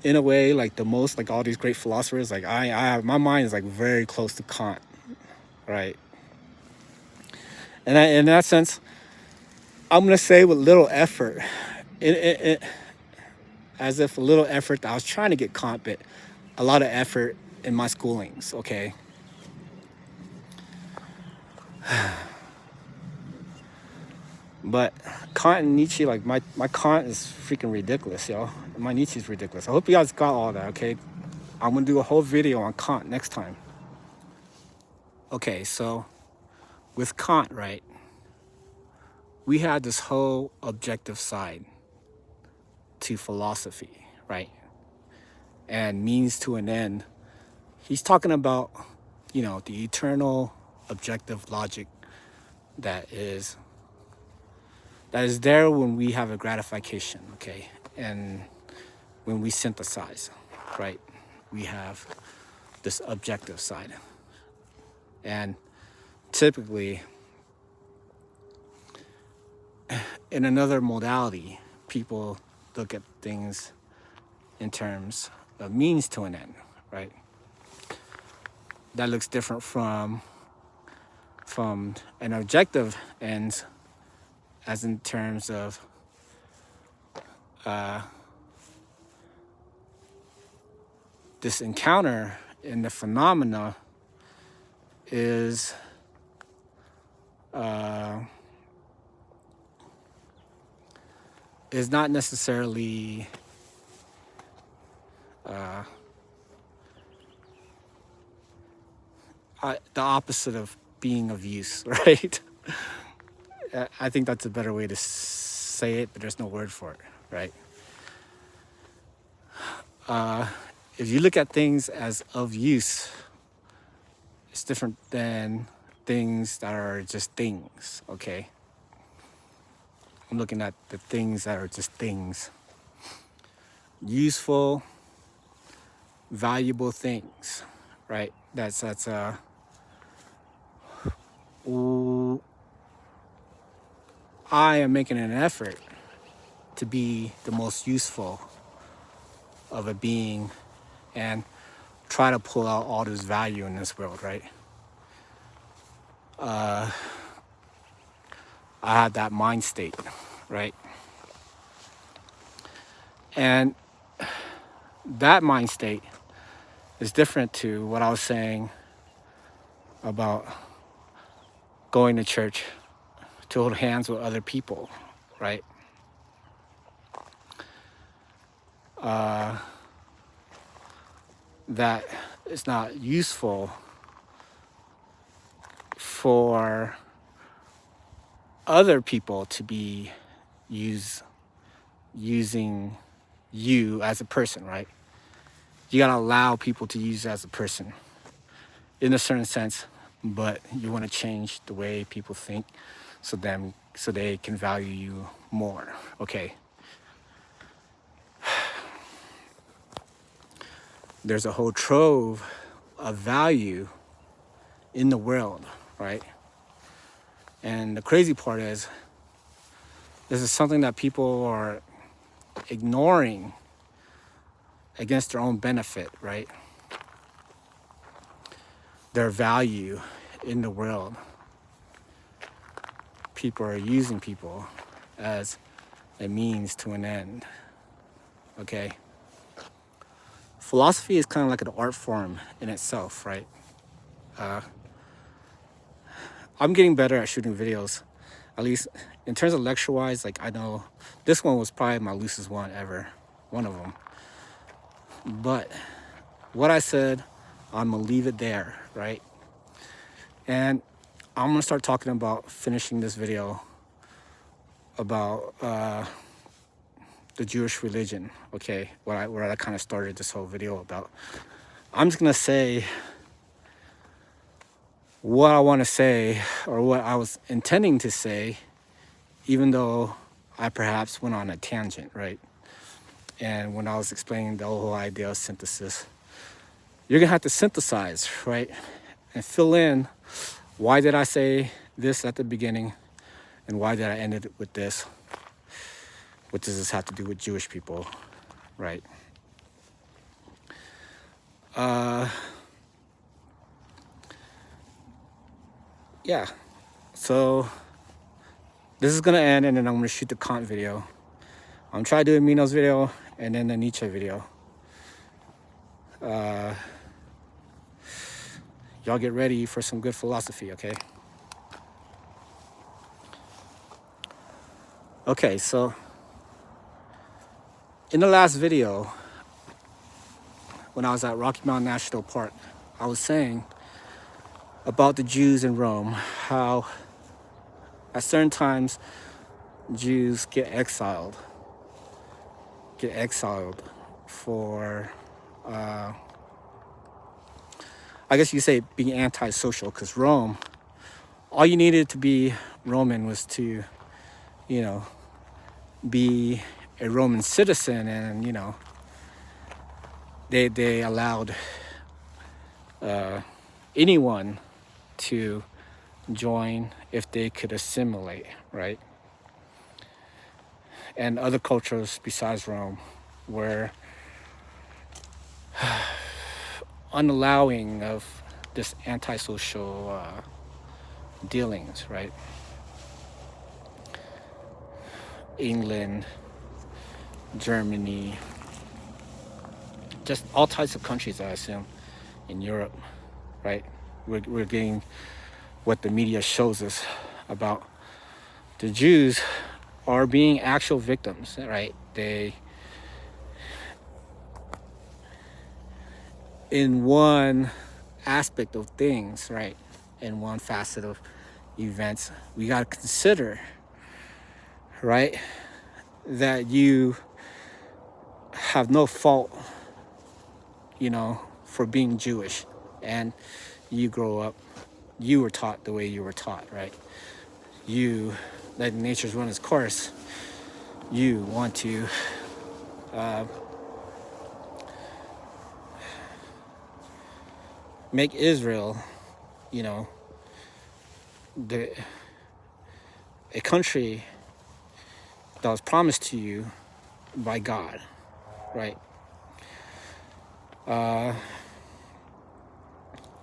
in a way, like the most, like all these great philosophers, like I have, my mind is like very close to Kant, right? And in that sense, I'm gonna say with little effort, it as if a little effort. I was trying to get Kant, but a lot of effort in my schoolings. Okay, but Kant and Nietzsche, like my Kant is freaking ridiculous, yo. My Nietzsche's ridiculous. I hope you guys got all that. Okay, I'm gonna do a whole video on Kant next time. Okay, so with Kant, right? We had this whole objective side to philosophy, right? And means to an end. He's talking about, the eternal objective logic that is there when we have a gratification, okay? And when we synthesize, right? We have this objective side. And typically, in another modality, people look at things in terms of means to an end, right? That looks different from an objective end, as in terms of this encounter in the phenomena is not necessarily the opposite of being of use, right? I think that's a better way to say it, but there's no word for it, right? If you look at things as of use, it's different than things that are just things, okay? I'm looking at the things that are just things. Useful, valuable things, right? That's I am making an effort to be the most useful of a being and try to pull out all this value in this world, right? I had that mind state, right? And that mind state is different to what I was saying about going to church to hold hands with other people, right? That is not useful for other people to be using you as a person, right? You gotta allow people to use you as a person in a certain sense, but you want to change the way people think so they can value you more. Okay. There's a whole trove of value in the world, right? And the crazy part is, this is something that people are ignoring against their own benefit, right? Their value in the world. People are using people as a means to an end, okay? Philosophy is kind of like an art form in itself, right? I'm getting better at shooting videos, at least in terms of lecture-wise. Like, I know this one was probably my loosest one ever, one of them. But what I said, I'm gonna leave it there, right? And I'm gonna start talking about finishing this video about the Jewish religion, okay? Where I kind of started this whole video about. I'm just gonna say what I want to say, or what I was intending to say, even though I perhaps went on a tangent, right? And when I was explaining the whole idea of synthesis, you're gonna have to synthesize, right? And fill in Why did I say this at the beginning? And why did I end it with this? What does this have to do with Jewish people, right? Yeah, so this is gonna end, and then I'm gonna shoot the Kant video. I'm trying to do a Minos video and then the Nietzsche video. Y'all get ready for some good philosophy, okay? Okay, so in the last video, when I was at Rocky Mountain National Park, I was saying about the Jews in Rome, how at certain times Jews get exiled for, I guess you say being antisocial, because Rome, all you needed to be Roman was to, you know, be a Roman citizen, and, you know, they allowed anyone to join if they could assimilate, right? And other cultures besides Rome were unallowing of this antisocial dealings, right? England, Germany, just all types of countries, I assume, in Europe, right? We're getting what the media shows us about the Jews are being actual victims, right? They, in one aspect of things, right, in one facet of events, we got to consider, right, that you have no fault, you know, for being Jewish, and you grow up, you were taught the way you were taught, right? You let nature's run its course. You want to make Israel, you know, a country that was promised to you by God, right?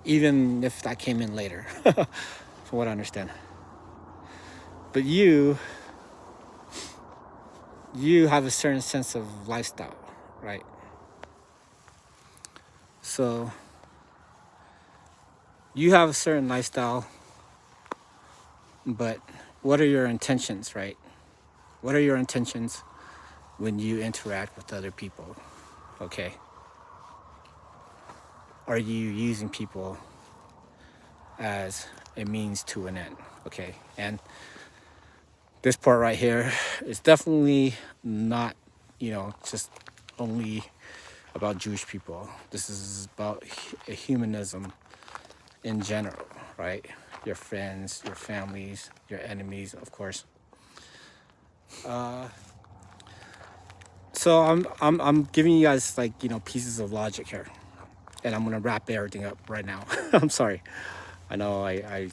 Even if that came in later, from what I understand. But you have a certain sense of lifestyle, right? So you have a certain lifestyle, but what are your intentions, right? What are your intentions when you interact with other people, okay? Are you using people as a means to an end, okay? And this part right here is definitely not, you know, just only about Jewish people. This is about humanism in general, right? Your friends, your families, your enemies, of course. So I'm giving you guys, like, you know, pieces of logic here, and I'm gonna wrap everything up right now. I'm sorry. I know I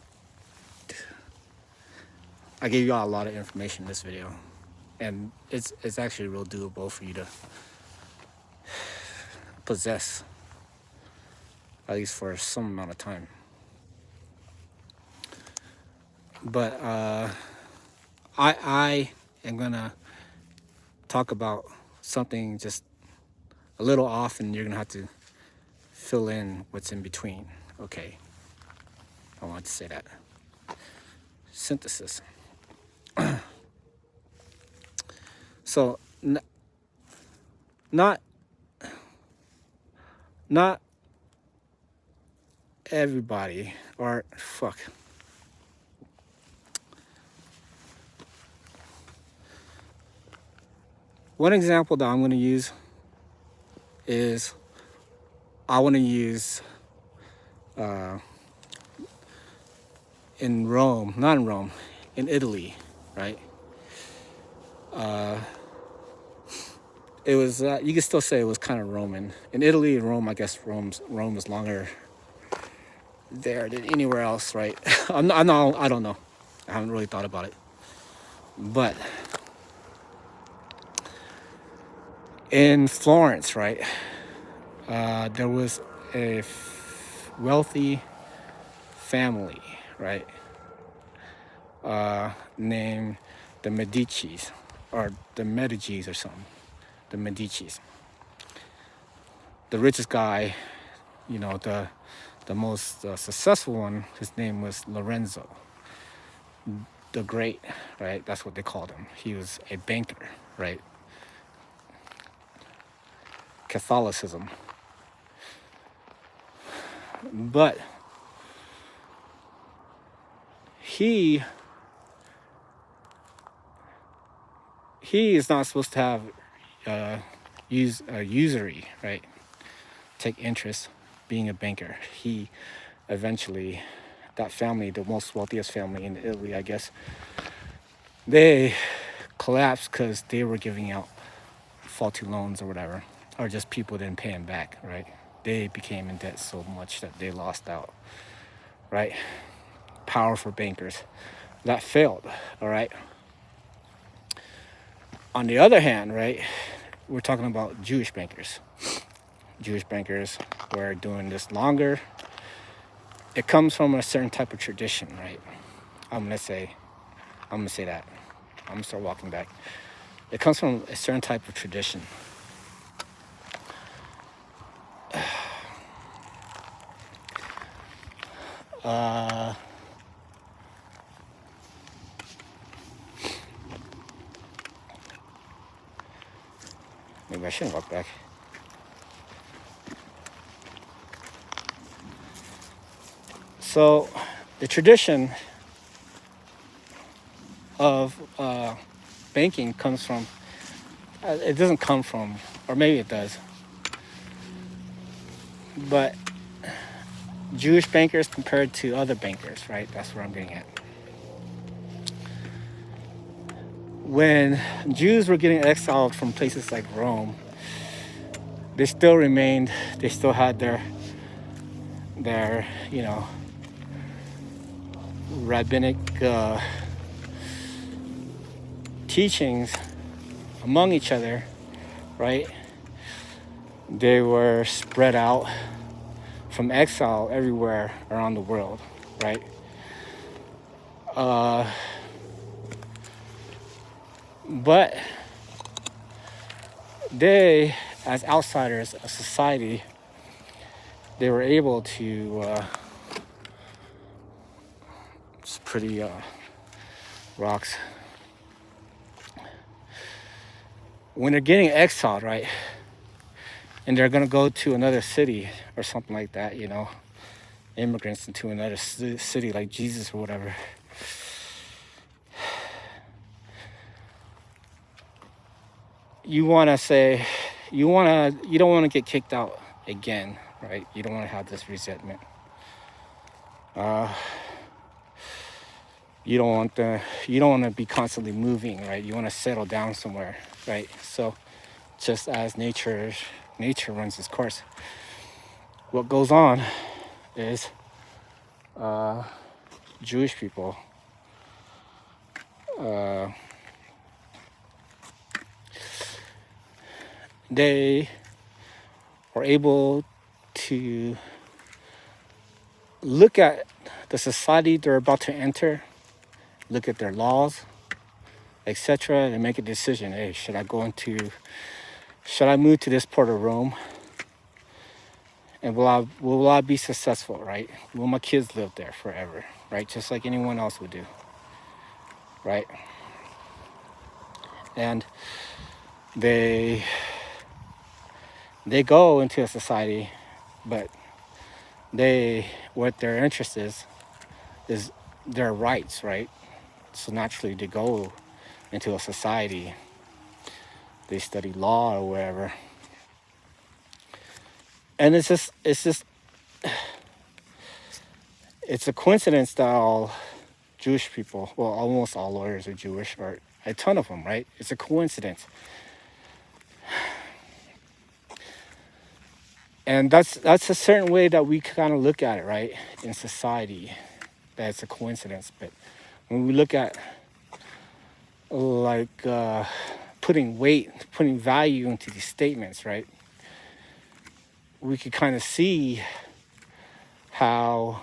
gave you all a lot of information in this video, and it's actually real doable for you to possess, at least for some amount of time. But I am gonna talk about something just a little off, and you're gonna have to fill in what's in between. Okay, I want to say that. Synthesis. So not everybody, or fuck. One example that I'm going to use is, I want to use in Rome, not in Rome, in Italy, right? It was, you could still say it was kind of Roman. In Italy and Rome, I guess Rome was longer there than anywhere else, right? I don't know. I haven't really thought about it. But in Florence, right, there was a wealthy family, right, named the Medicis, or the Medicis or something. The Medicis. The richest guy, the most successful one, his name was Lorenzo the Great, right? That's what they called him. He was a banker, right? Catholicism. But he is not supposed to have usury, right? Take interest being a banker. He eventually, that family, the most wealthiest family in Italy, I guess, they collapsed because they were giving out faulty loans or whatever, or just people didn't pay them back, right? They became in debt so much that they lost out, right? Powerful bankers. That failed, all right? On the other hand, right, we're talking about Jewish bankers. Jewish bankers were doing this longer. It comes from a certain type of tradition, right? I'm gonna say that. I'm gonna start walking back. It comes from a certain type of tradition. Maybe I shouldn't walk back. So, the tradition of banking comes from, it doesn't come from, or maybe it does, but Jewish bankers compared to other bankers, right? That's where I'm getting at. When Jews were getting exiled from places like Rome, they still had their rabbinic teachings among each other, right? They were spread out from exile everywhere around the world, right? But they, as outsiders of society, they were able to, it's pretty rocks. When they're getting exiled, right, and they're gonna go to another city or something like that, immigrants into another city like Jesus or whatever, you don't want to get kicked out again, right? You don't want to have this resentment. You don't want to be constantly moving, right? You want to settle down somewhere, right? So just as nature runs its course, what goes on is Jewish people they were able to look at the society they're about to enter, look at their laws, etc., and make a decision. Hey, should I move to this part of Rome? And will I be successful, right? Will my kids live there forever, right? Just like anyone else would do, right? And they go into a society, but what their interest is their rights, right? So naturally they go into a society, they study law or whatever. And it's a coincidence that all Jewish people, well, almost all lawyers are Jewish, or a ton of them, right? It's a coincidence. And that's a certain way that we kind of look at it, right, in society. That's a coincidence. But when we look at like putting value into these statements, right, we could kind of see how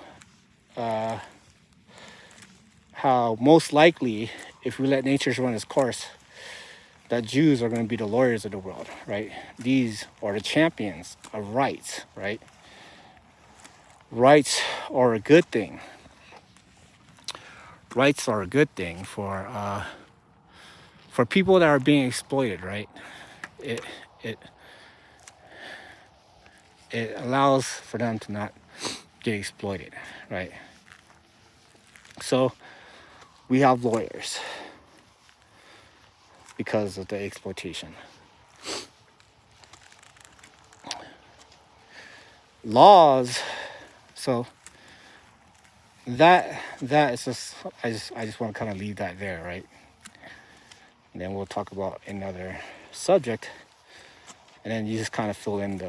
most likely, if we let nature run its course, that Jews are going to be the lawyers of the world, right? These are the champions of rights, right? Rights are a good thing. Rights are a good thing for people that are being exploited, right? It allows for them to not get exploited, right? So we have lawyers because of the exploitation. Laws, so that is just, I just want to kind of leave that there, right? And then we'll talk about another subject, and then you just kind of fill in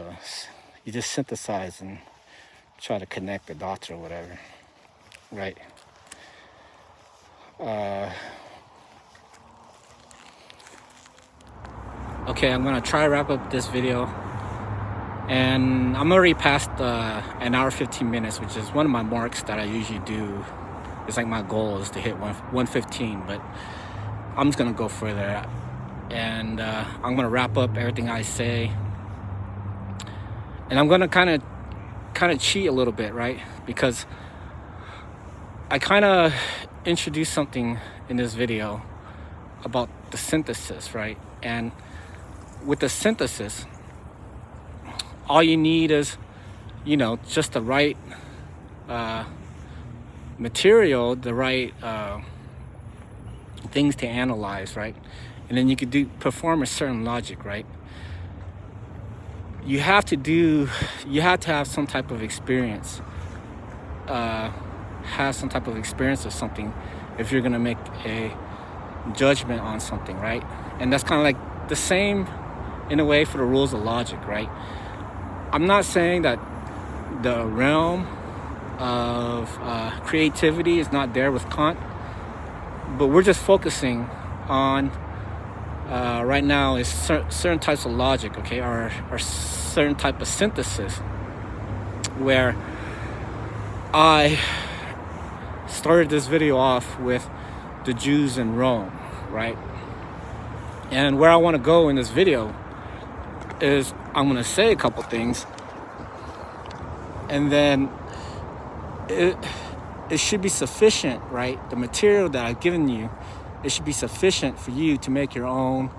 you just synthesize and try to connect the dots or whatever, right? Okay, I'm gonna try to wrap up this video, and I'm already past an hour 15 minutes, which is one of my marks that I usually do. It's like my goal is to hit 115, but I'm just gonna go further, and I'm gonna wrap up everything I say, and I'm gonna kind of cheat a little bit, right? Because I kind of introduced something in this video about the synthesis, right? And with the synthesis, all you need is, just the right material, the right things to analyze, right? And then you could perform a certain logic, right? You have to have some type of experience, of something if you're gonna make a judgment on something, right? And that's kind of like the same in a way for the rules of logic, right? I'm not saying that the realm of creativity is not there with Kant, but we're just focusing on right now is certain types of logic, okay, or certain type of synthesis, where I started this video off with the Jews in Rome, right? And where I want to go in this video is I'm going to say a couple things, and then it should be sufficient, right? The material that I've given you, it should be sufficient for you to make your own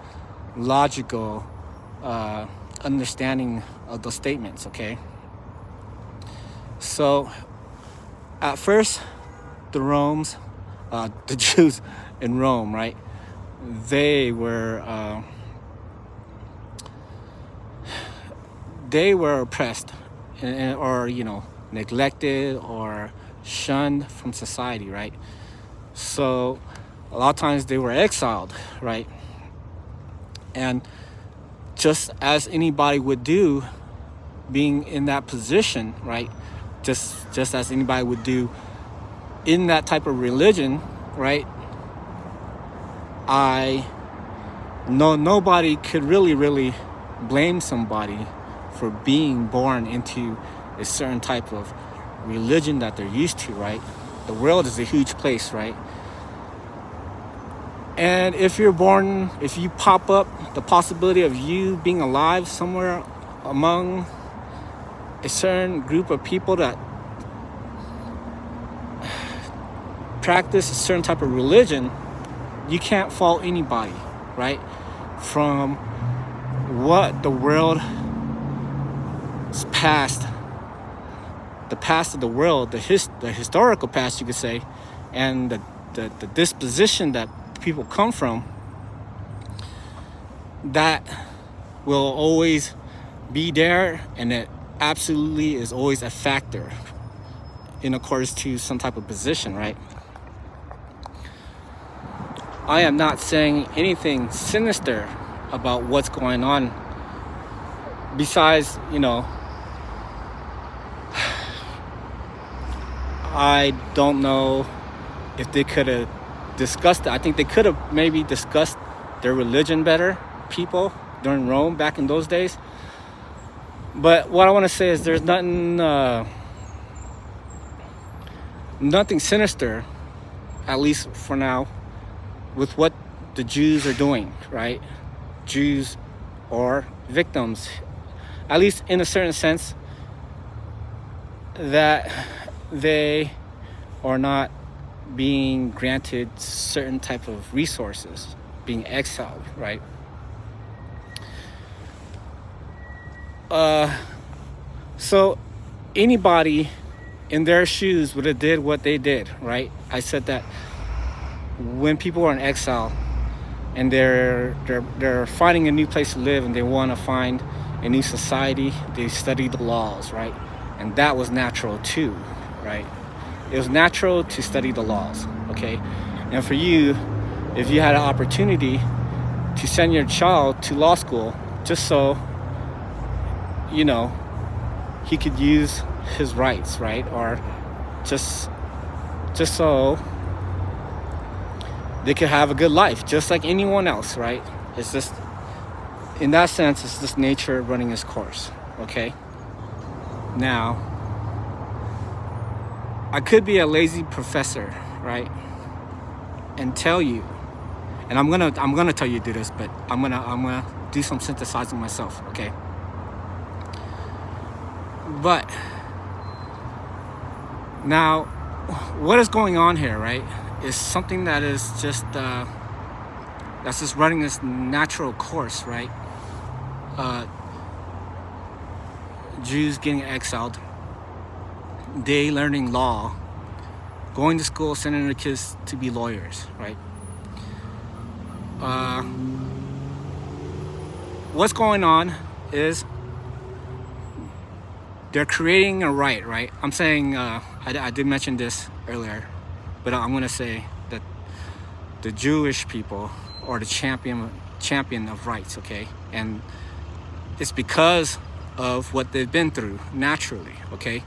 logical understanding of those statements, okay? So at first, the Jews in Rome, right? They were oppressed, or neglected or shunned from society, right? So a lot of times they were exiled, right? And just as anybody would do, being in that position, right? Just as anybody would do in that type of religion, right? Nobody could really blame somebody for being born into a certain type of religion that they're used to, right? The world is a huge place, right? And if you pop up the possibility of you being alive somewhere among a certain group of people that practice a certain type of religion, you can't fault anybody, right? From what the world's past, the past of the world, the historical past, you could say, and the disposition that people come from, that will always be there, and it absolutely is always a factor in accordance to some type of position, right? I am not saying anything sinister about what's going on, besides, I don't know if they could have discussed it. I think they could have maybe discussed their religion better, people during Rome back in those days. But what I want to say is there's nothing sinister, at least for now, with what the Jews are doing, right? Jews are victims, at least in a certain sense, that they are not being granted certain type of resources, being exiled, right? So anybody in their shoes would have did what they did, right? I said that when people are in exile and they're finding a new place to live and they want to find a new society, they study the laws, right? And that was natural too, right? It was natural to study the laws, okay? And for you, if you had an opportunity to send your child to law school just so, you know, he could use his rights, right? Or just so they could have a good life, just like anyone else, right? It's just, in that sense, it's just nature running its course, okay? Now, I could be a lazy professor, right? And tell you, and I'm gonna tell you to do this, but I'm gonna do some synthesizing myself, okay? But now, what is going on here, right, is something that is just that's just running this natural course, right? Jews getting exiled, they learning law, going to school, sending their kids to be lawyers, right? What's going on is they're creating a right? I'm saying, I did mention this earlier, but I'm going to say that the Jewish people are the champion of rights, okay? And it's because of what they've been through naturally, okay?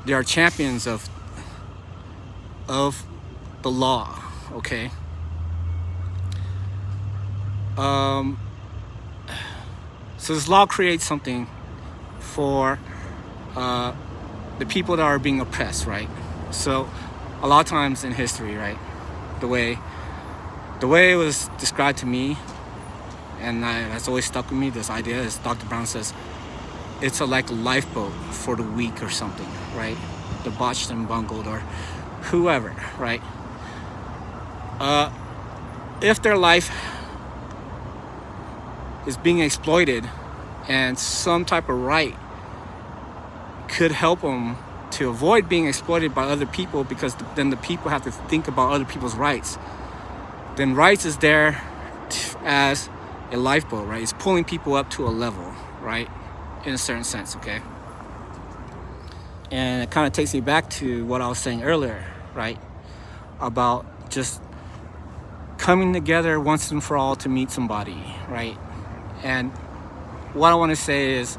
They are champions of the law, okay? So this law creates something for the people that are being oppressed, right? So a lot of times in history, right, the way it was described to me, and that's always stuck with me, this idea is Dr. Brown says it's like a lifeboat for the weak or something, right? The botched and bungled or whoever, right? If their life is being exploited and some type of right could help them to avoid being exploited by other people, because then the people have to think about other people's rights, then rights is there as a lifeboat, right? It's pulling people up to a level, right? In a certain sense, okay? And it kind of takes me back to what I was saying earlier, right? About just coming together once and for all to meet somebody, right? And what I want to say is,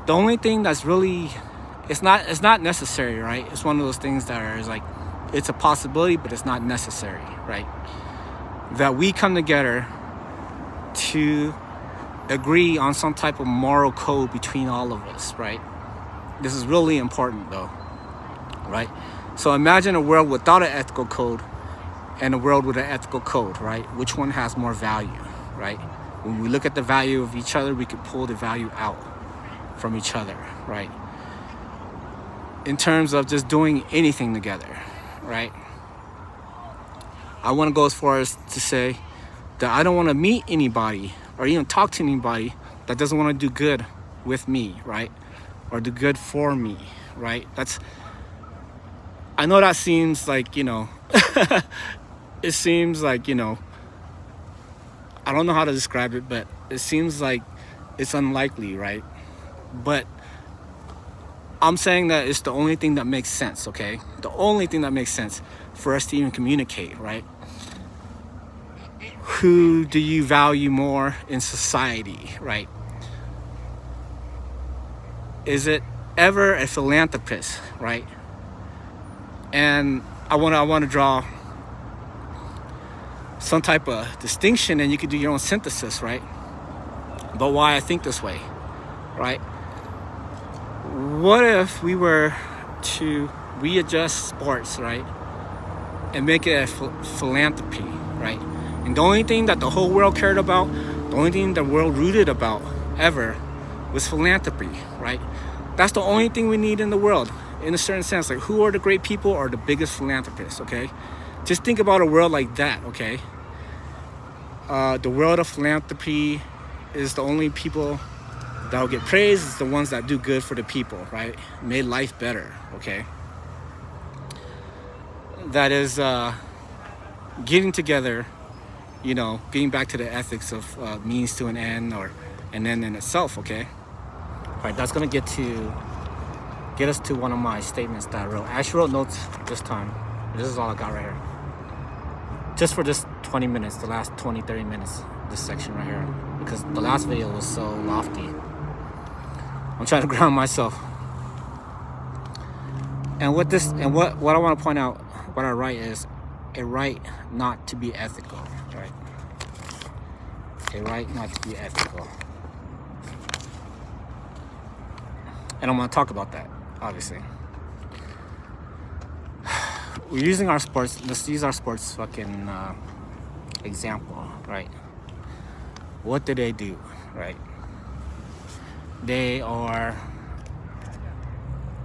the only thing that's really, it's not necessary, right? It's one of those things that is like, it's a possibility, but it's not necessary, right? That we come together to agree on some type of moral code between all of us, right? This is really important though, right? So imagine a world without an ethical code and a world with an ethical code, right? Which one has more value, right? When we look at the value of each other, we can pull the value out from each other, right? In terms of just doing anything together, right? I want to go as far as to say that I don't want to meet anybody or even talk to anybody that doesn't want to do good with me, right? Or do good for me, right? I know that seems like, it seems like, I don't know how to describe it, but it seems like it's unlikely, right? But I'm saying that it's the only thing that makes sense, okay? The only thing that makes sense for us to even communicate, right? Who do you value more in society, right? is it ever a philanthropist, right? And I want to draw some type of distinction, and you could do your own synthesis, right? But why I think this way, right? What if we were to readjust sports, right, and make it a philanthropy, right? And the only thing that the whole world cared about, the only thing the world rooted about ever was philanthropy, right? That's the only thing we need in the world, in a certain sense. Like, who are the great people or the biggest philanthropists, okay? Just think about a world like that, okay? The world of philanthropy is the only people that will get praised, is the ones that do good for the people, right? Made life better, okay? That is getting together, you know, getting back to the ethics of means to an end, or an end in itself, okay? All right, that's gonna get us to one of my statements that I wrote. I actually wrote notes this time. This is all I got right here. Just for this 20 minutes, the last 20, 30 minutes, this section right here. Because the last video was so lofty. I'm trying to ground myself. And what I want to point out, what I write is a right not to be ethical, right? A right not to be ethical. And I'm going to talk about that, obviously. We're using our sports, let's use our sports fucking example, right? What do they do, right? They are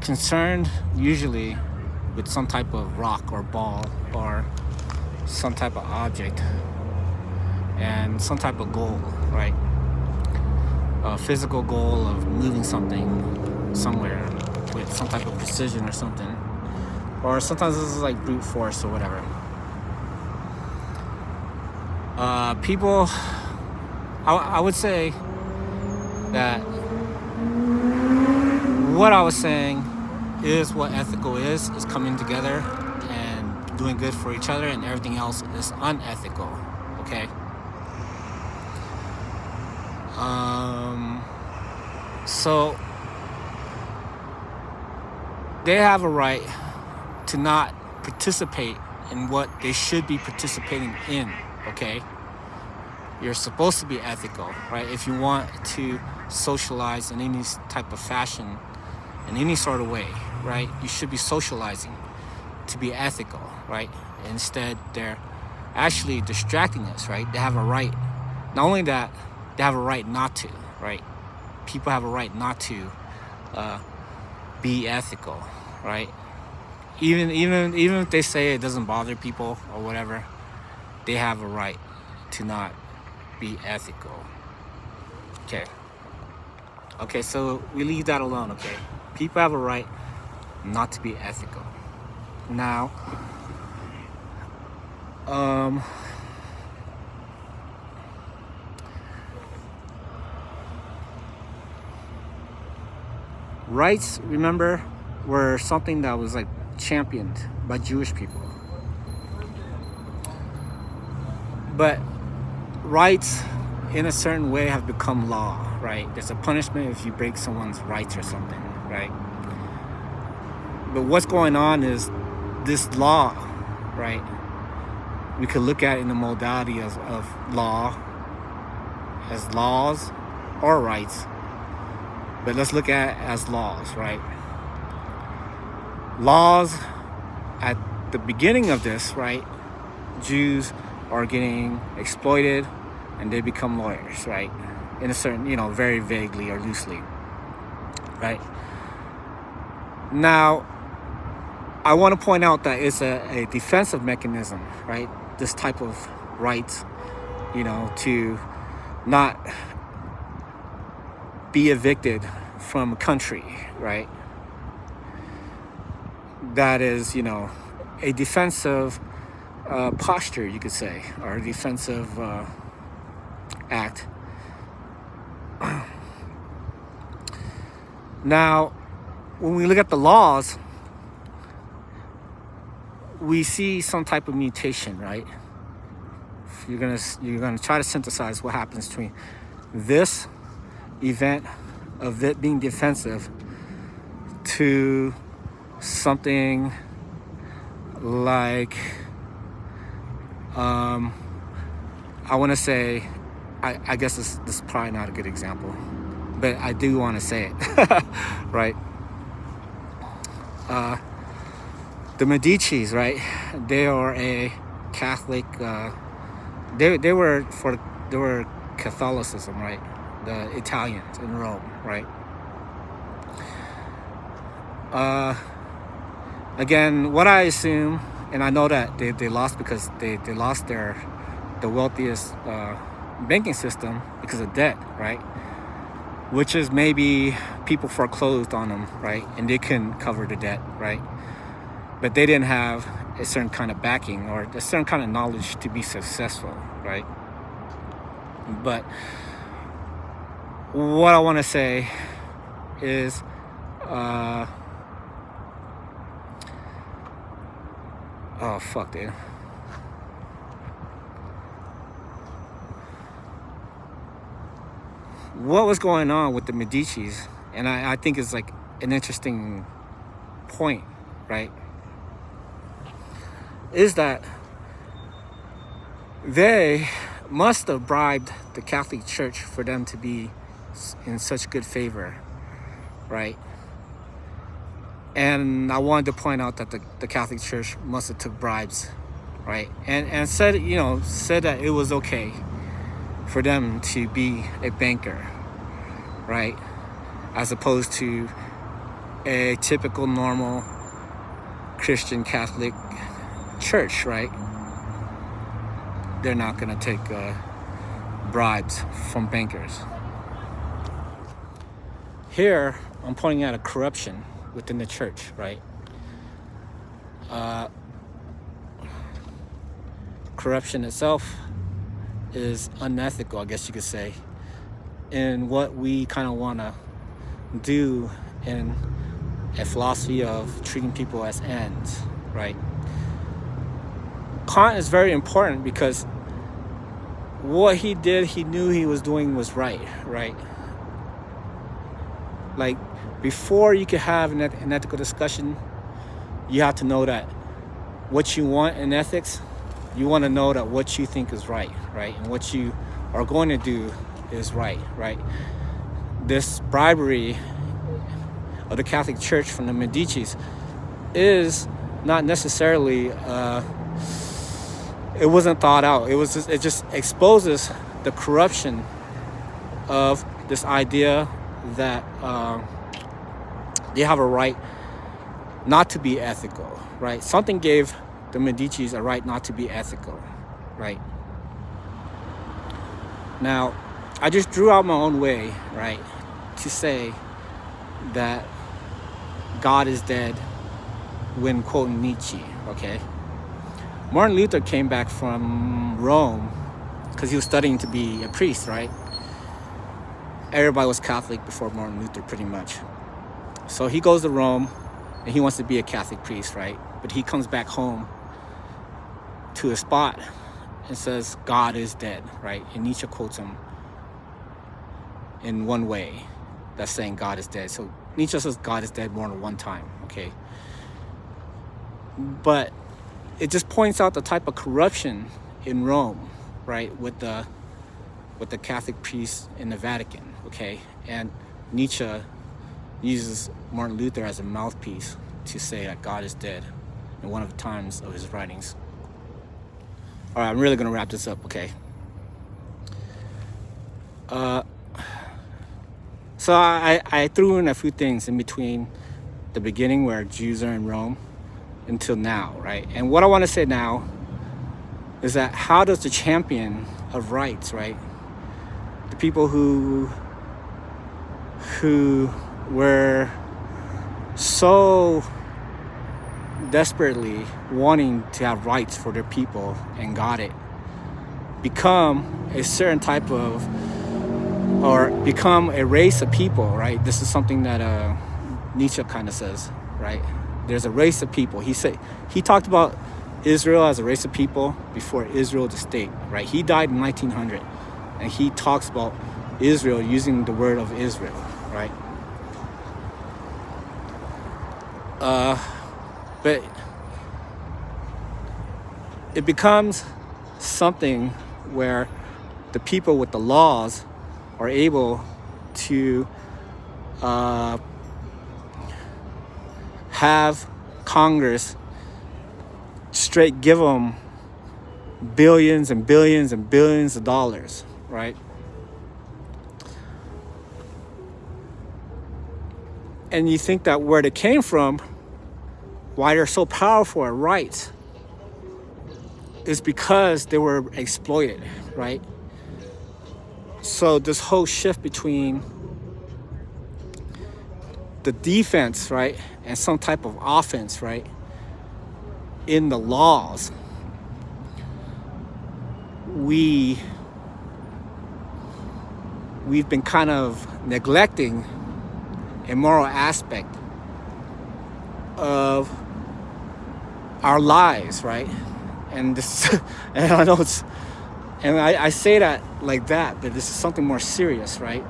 concerned usually with some type of rock or ball or some type of object and some type of goal, right? A physical goal of moving something somewhere with some type of precision or something. Or sometimes this is like brute force or whatever. People, I would say that what I was saying is what ethical is coming together and doing good for each other, and everything else is unethical, okay? So they have a right to not participate in what they should be participating in, okay? You're supposed to be ethical, right? If you want to socialize in any type of fashion, in any sort of way, right? You should be socializing to be ethical, right? Instead, they're actually distracting us, right? They have a right. Not only that, they have a right not to, right? People have a right not to be ethical, right? Even if they say it doesn't bother people or whatever, they have a right to not be ethical. Okay, so we leave that alone, okay? People have a right not to be ethical. Now, rights, remember, were something that was like championed by Jewish people. But rights in a certain way have become law, right? There's a punishment if you break someone's rights or something, right? But what's going on is this law, right? We could look at it in the modality of law as laws or rights, but let's look at it as laws, right? Laws, at the beginning of this, right? Jews are getting exploited and they become lawyers, right? In a certain, very vaguely or loosely, right? Now, I want to point out that it's a defensive mechanism, right? This type of rights, to not be evicted from a country, right? That is, a defensive posture, you could say, or a defensive act. Now, when we look at the laws, we see some type of mutation, right? You're gonna try to synthesize what happens between this event of it being defensive to something like, I want to say, I guess this is probably not a good example, but I do want to say it, right? The Medicis, right? They are a Catholic. They were Catholicism, right? The Italians in Rome, right? Again, what I assume, and I know that they lost because they lost the wealthiest banking system because of debt, right? Which is maybe people foreclosed on them, right? And they couldn't cover the debt, right? But they didn't have a certain kind of backing or a certain kind of knowledge to be successful, right? But what I want to say is, oh fuck, dude. What was going on with the Medicis, and I think it's like an interesting point, right? Is that they must have bribed the Catholic Church for them to be in such good favor, right? And I wanted to point out that the Catholic Church must have took bribes, right? And said that it was okay for them to be a banker, right? As opposed to a typical normal Christian Catholic church, right? They're not going to take bribes from bankers. Here, I'm pointing out a corruption within the church, right? Corruption itself is unethical, I guess you could say, in what we kind of want to do in a philosophy of treating people as ends, right? Kant is very important because what he did, he knew he was doing was right? Like, before you could have an ethical discussion, you have to know that what you want in ethics, you want to know that what you think is right? And what you are going to do is right? This bribery of the Catholic Church from the Medicis is not necessarily, it wasn't thought out. It just exposes the corruption of this idea that they have a right not to be ethical, right? Something gave the Medicis a right not to be ethical, right? Now, I just drew out my own way, right, to say that God is dead when quoting Nietzsche, okay? Martin Luther came back from Rome because he was studying to be a priest, right? Everybody was Catholic before Martin Luther, pretty much. So he goes to Rome and he wants to be a Catholic priest, right? But he comes back home to a spot and says, God is dead, right? And Nietzsche quotes him in one way that's saying God is dead. So Nietzsche says God is dead more than one time, okay? But it just points out the type of corruption in Rome, right? With the Catholic priests in the Vatican, okay? And Nietzsche uses Martin Luther as a mouthpiece to say that God is dead in one of the times of his writings. All right, I'm really going to wrap this up, okay? So I threw in a few things in between the beginning where Jews are in Rome until now, right? And what I want to say now is that how does the champion of rights, right? The people who were so desperately wanting to have rights for their people and got it, become a certain type of, or become a race of people, right? This is something that Nietzsche kind of says, right? There's a race of people. He talked about Israel as a race of people before Israel the state, right? He died in 1900, and he talks about Israel using the word of Israel, right? But it becomes something where the people with the laws are able to have Congress straight give them billions and billions and billions of dollars, right? And you think that where they came from, why they're so powerful at rights, is because they were exploited, right? So this whole shift between the defense, right, and some type of offense, right, in the laws, we've been kind of neglecting a moral aspect of our lives, right? And this, and I know it's, and I say that like that, but this is something more serious, right?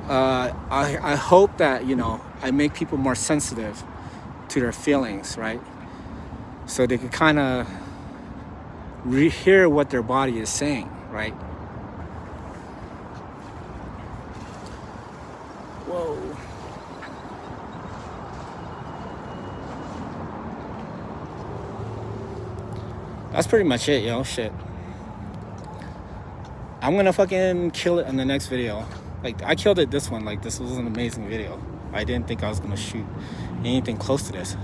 I hope that, you know, I make people more sensitive to their feelings, right? So they can kind of hear what their body is saying, right? Whoa. That's pretty much it, yo. Shit. I'm gonna fucking kill it in the next video. Like, I killed it this one. Like, this was an amazing video. I didn't think I was gonna shoot anything close to this.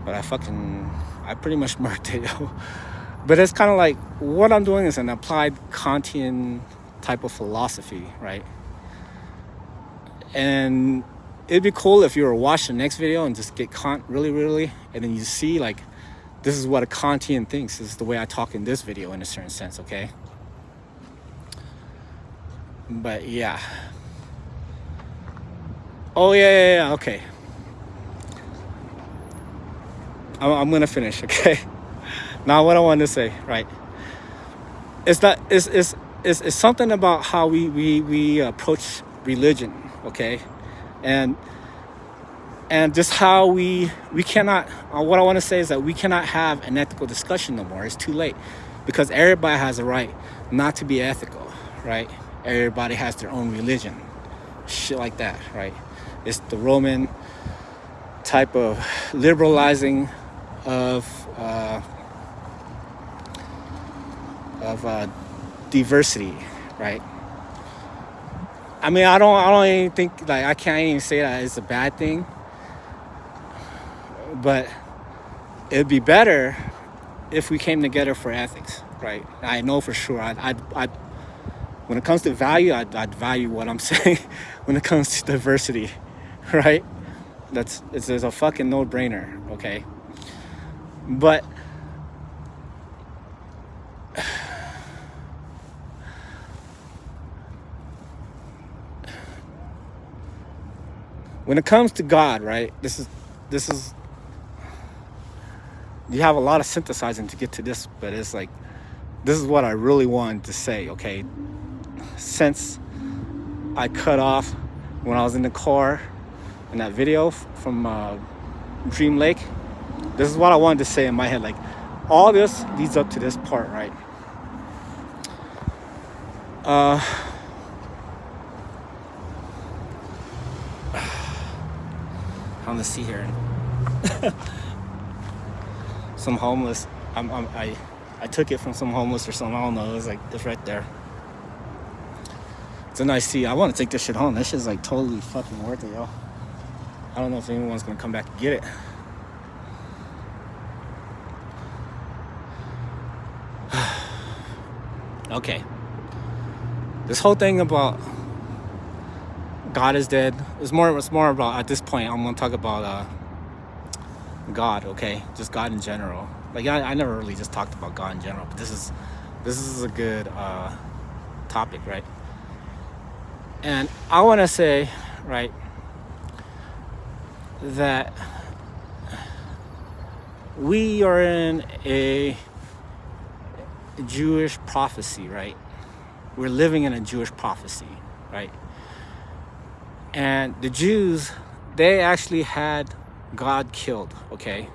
But I pretty much marked it, yo. But it's kind of like, what I'm doing is an applied Kantian type of philosophy, right? And it'd be cool if you were to watch the next video and just get Kant really, and then you see, like, this is what a Kantian thinks. This is the way I talk in this video in a certain sense, okay? But yeah. Oh, yeah, okay. I'm gonna finish, okay? Now, what I want to say, right? It's something about how we approach religion, okay? And just how we cannot, what I want to say is that we cannot have an ethical discussion no more. It's too late, because everybody has a right not to be ethical, right? Everybody has their own religion, shit like that, right? It's the Roman type of liberalizing of diversity, right? I mean, I don't even think, like, I can't even say that it's a bad thing, but it'd be better if we came together for ethics, right? I know for sure. I'd when it comes to value, I'd value what I'm saying. When it comes to diversity, right? It's a fucking no-brainer, okay? But when it comes to God, right? This is you have a lot of synthesizing to get to this, but it's like, this is what I really wanted to say, okay? Since I cut off when I was in the car in that video from Dream Lake, this is what I wanted to say in my head. Like, all this leads up to this part, right? I'm gonna see here. Some homeless. I took it from some homeless or something. I don't know. It was like, it's right there. It's a nice sea. I want to take this shit home. This shit's like totally fucking worth it, yo. I don't know if anyone's gonna come back and get it. Okay. This whole thing about God is dead. It's more about, at this point, I'm gonna talk about God, okay? Just God in general. Like, I never really just talked about God in general, but this is a good topic, right? And I want to say, right, that we are in a Jewish prophecy, right? We're living in a Jewish prophecy, right? And the Jews, they actually had God killed, okay?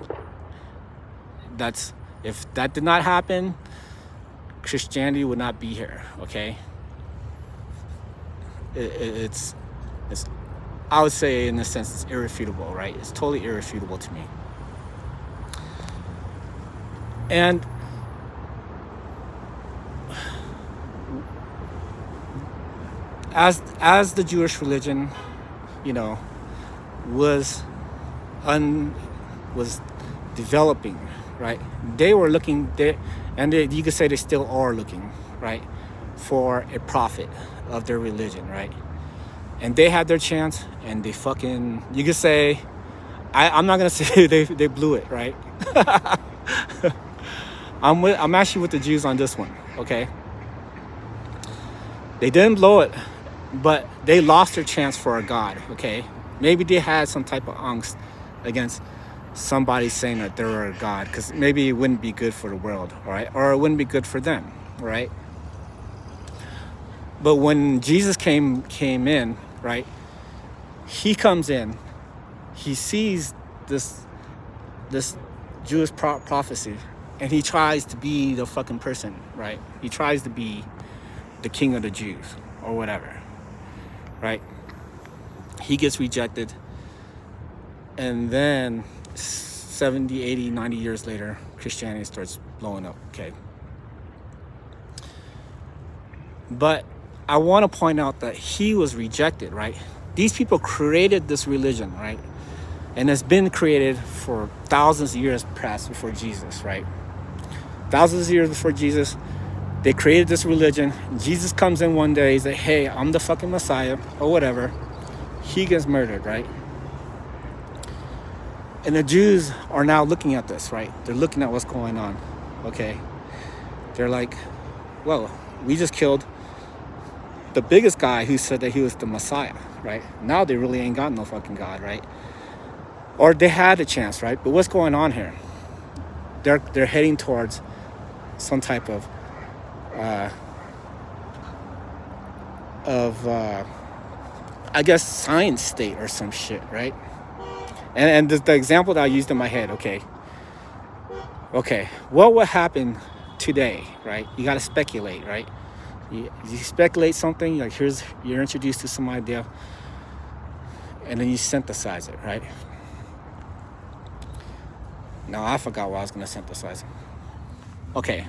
If that did not happen, Christianity would not be here, okay? It's I would say, in a sense, it's irrefutable, right? It's totally irrefutable to me. And as the Jewish religion, was developing, right? They were looking there, and you could say they still are looking, right, for a prophet of their religion, right? And they had their chance, and they fucking, you could say, I'm not gonna say they blew it, right? I'm actually with the Jews on this one, okay? They didn't blow it, but they lost their chance for a God, okay? Maybe they had some type of angst against somebody saying that they were a God, because maybe it wouldn't be good for the world, all right? Or it wouldn't be good for them, right? But when Jesus came in, right? He comes in, he sees this Jewish prophecy, and he tries to be the fucking person, right? He tries to be the king of the Jews or whatever, right? He gets rejected, and then 70, 80, 90 years later, Christianity starts blowing up, okay? But I want to point out that he was rejected, right? These people created this religion, right? And it's been created for thousands of years past before Jesus, right? Thousands of years before Jesus, they created this religion. Jesus comes in one day, he's like, hey, I'm the fucking Messiah, or whatever. He gets murdered, right? And the Jews are now looking at this, right? They're looking at what's going on, okay? They're like, well, we just killed the biggest guy who said that he was the Messiah, right? Now they really ain't got no fucking God, right? Or they had a chance, right? But what's going on here? They're heading towards some type of I guess science state or some shit, right? And the example that I used in my head, okay, what would happen today, right? You got to speculate, right? You speculate something, like you're introduced to some idea, and then you synthesize it, right? Now I forgot what I was going to synthesize. Okay,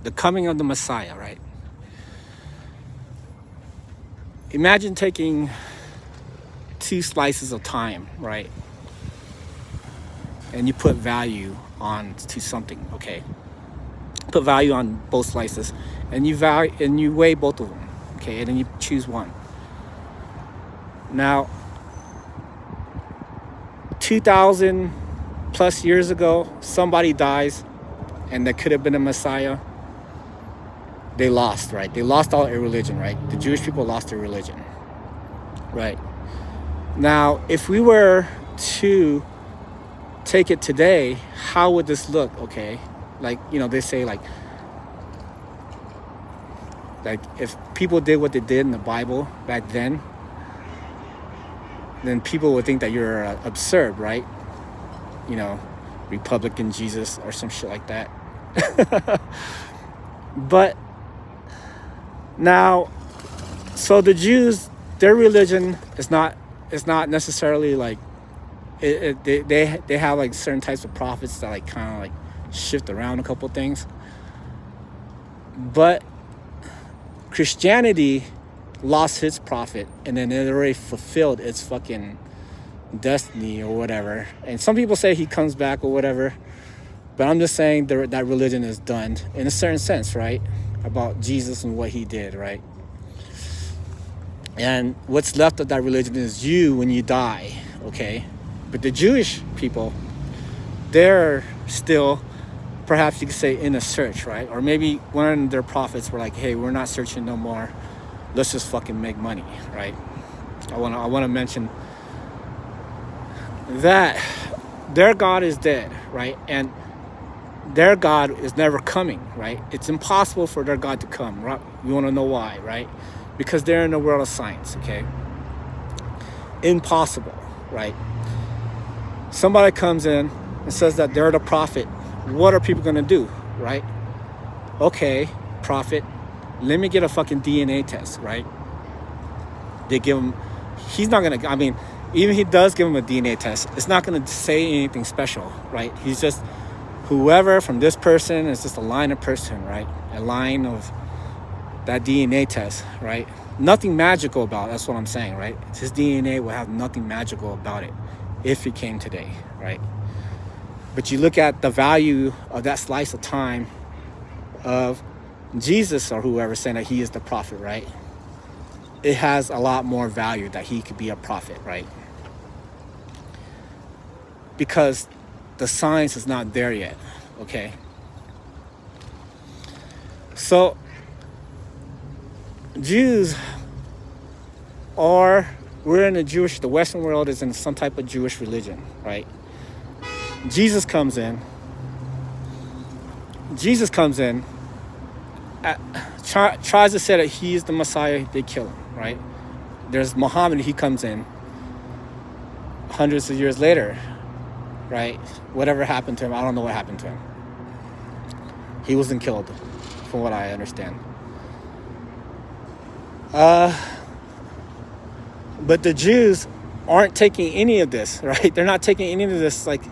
the coming of the Messiah, right? Imagine taking 2 slices of time, right? And you put value on to something, okay? Put value on both slices, and you weigh both of them, okay? And then you choose one. Now, 2,000 plus years ago, somebody dies, and that could have been a Messiah. They lost, right? They lost all their religion, right? The Jewish people lost their religion, right? Now, if we were to take it today, how would this look, okay? Like, they say like if people did what they did in the Bible back then people would think that you're absurd, right? Republican Jesus or some shit like that. But now, so the Jews, their religion is not necessarily like they have like certain types of prophets that like kind of like shift around a couple things. But Christianity lost its prophet, and then it already fulfilled its fucking destiny or whatever. And some people say he comes back or whatever, but I'm just saying that religion is done in a certain sense, right? About Jesus and what he did, right? And what's left of that religion is you when you die, okay? But the Jewish people, they're still, perhaps you could say, in a search, right? Or maybe one of their prophets were like, hey, we're not searching no more. Let's just fucking make money, right? I want to mention that their God is dead, right? And their God is never coming, right? It's impossible for their God to come, right? You want to know why, right? Because they're in the world of science, okay? impossible, right? Somebody comes in and says that they're the prophet. What are people going to do, right? Okay, prophet, let me get a fucking DNA test, right? They give him, he's not going to, I mean, even if he does give him a DNA test, it's not going to say anything special, right? He's just, whoever from this person is just a line of person, right? A line of that DNA test, right? Nothing magical about it, that's what I'm saying, right? His DNA will have nothing magical about it if he came today, right? But you look at the value of that slice of time of Jesus or whoever saying that he is the prophet, right? It has a lot more value that he could be a prophet, right? Because the science is not there yet, okay? So Jews are, we're in the Western world is in some type of Jewish religion, right? Jesus comes in, tries to say that he is the Messiah, they kill him, right? There's Muhammad, he comes in hundreds of years later, right? Whatever happened to him, I don't know what happened to him. He wasn't killed, from what I understand. But the Jews aren't taking any of this, right? They're not taking any of this like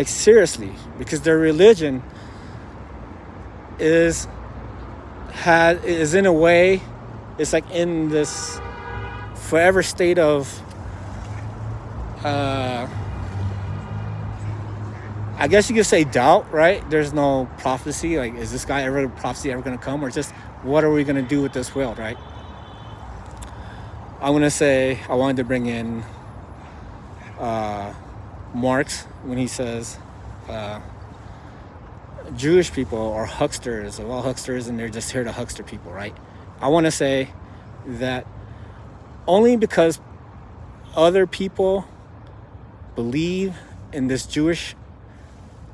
seriously, because their religion is in a way, it's like in this forever state of I guess you could say doubt, right? There's no prophecy, like is this guy ever prophecy ever gonna come, or just what are we gonna do with this world, right? I'm gonna say I wanted to bring in Marx when he says Jewish people are hucksters, or all hucksters, and they're just here to huckster people, right? I want to say that only because other people believe in this Jewish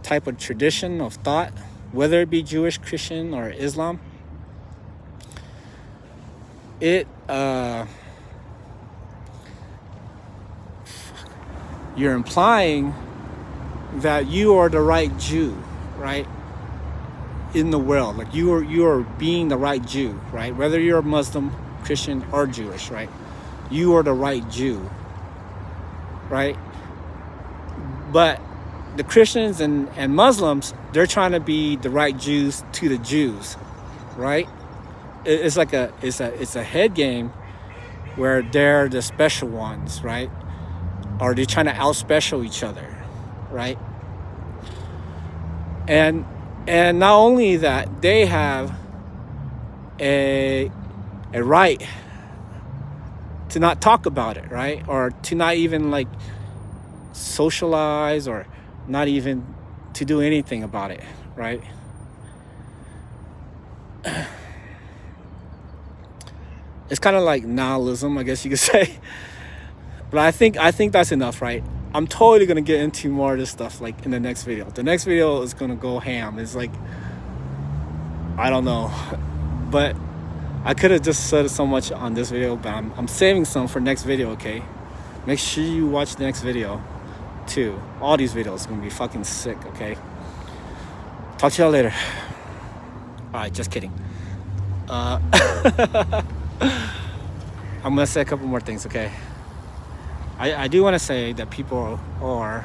type of tradition of thought, whether it be Jewish, Christian, or Islam, you're implying that you are the right Jew, right, in the world. Like you are being the right Jew, right? Whether you're a Muslim, Christian, or Jewish, right? You are the right Jew, right? But the Christians and Muslims, they're trying to be the right Jews to the Jews, right? It's like it's a head game where they're the special ones, right? Or they're trying to out-special each other, right? And not only that, they have a right to not talk about it, right? Or to not even like socialize, or not even to do anything about it, right? It's kind of like nihilism, I guess you could say. But I think that's enough, right? I'm totally going to get into more of this stuff like in the next video. The next video is going to go ham. It's like, I don't know. But I could have just said so much on this video, but I'm saving some for next video, okay? Make sure you watch the next video too. All these videos are going to be fucking sick, okay? Talk to y'all later. Alright, just kidding. I'm going to say a couple more things, okay? I do want to say that people are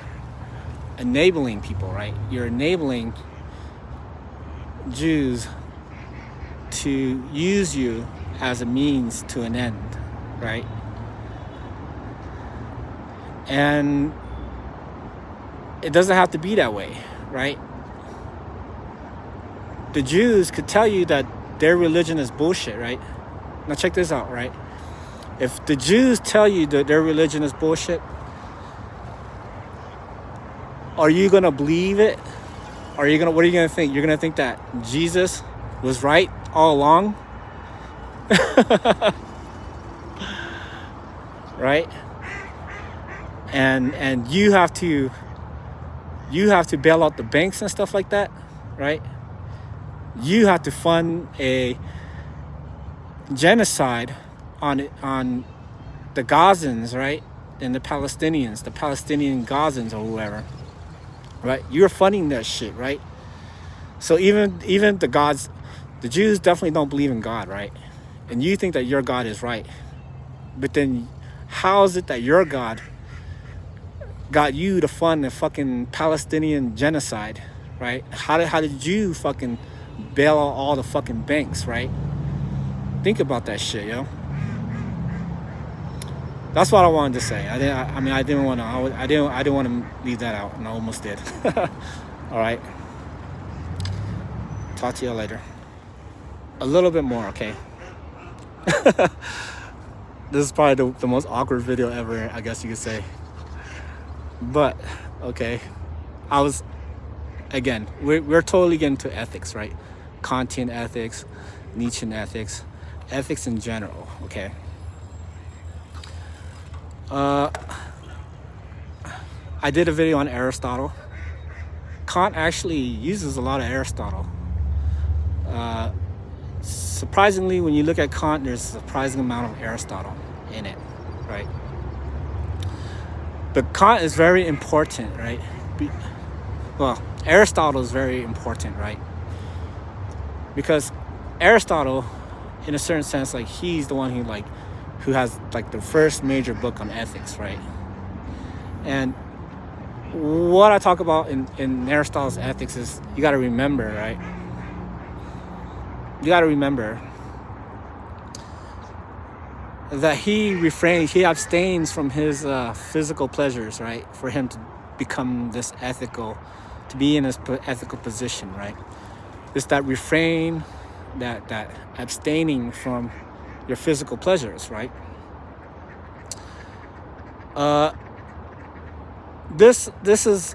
enabling people, right? You're enabling Jews to use you as a means to an end, right? And it doesn't have to be that way, right? The Jews could tell you that their religion is bullshit, right? Now check this out, right? If the Jews tell you that their religion is bullshit, are you going to believe it? What are you going to think? You're going to think that Jesus was right all along? Right? And you have to bail out the banks and stuff like that, right? You have to fund a genocide on the Gazans, right? and the Palestinians, the Palestinian Gazans or whoever, right? You're funding that shit, right? So even the gods, the Jews definitely don't believe in God, right? And you think that your God is right. But then how is it that your God got you to fund the fucking Palestinian genocide, right? How did you fucking bail out all the fucking banks, right? Think about that shit, yo. That's what I wanted to say. I didn't want to leave that out, and I almost did. All right. Talk to you later. A little bit more, okay? This is probably the most awkward video ever, I guess you could say. But, okay. We're totally getting to ethics, right? Kantian ethics, Nietzschean ethics, ethics in general, okay? I did a video on Aristotle. Kant actually uses a lot of Aristotle. Surprisingly, when you look at Kant, there's a surprising amount of Aristotle in it, right? But Kant is very important, right? Aristotle is very important, right? Because Aristotle, in a certain sense, like he's the one who has like the first major book on ethics, right? And what I talk about in Aristotle's ethics is you got to remember, right? You got to remember that he abstains from his physical pleasures, right? For him to become this ethical, to be in this ethical position, right? It's that refrain, that abstaining from your physical pleasures, right? This is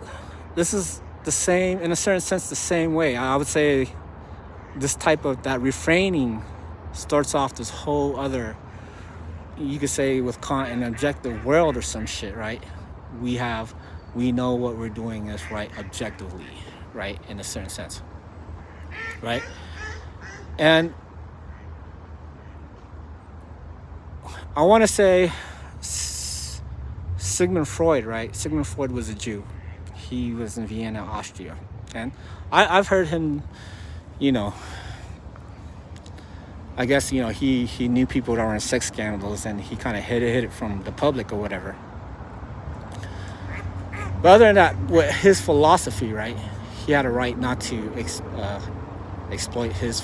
the same, in a certain sense, the same way. I would say this type of that refraining starts off this whole other, you could say with Kant, an objective world or some shit, right? We know what we're doing is right objectively, right? In a certain sense, right? And I want to say Sigmund Freud, right? Sigmund Freud was a Jew. He was in Vienna, Austria. And I've heard him, I guess, he knew people that were in sex scandals and he kind of hid it from the public or whatever. But other than that, with his philosophy, right, he had a right not to exploit his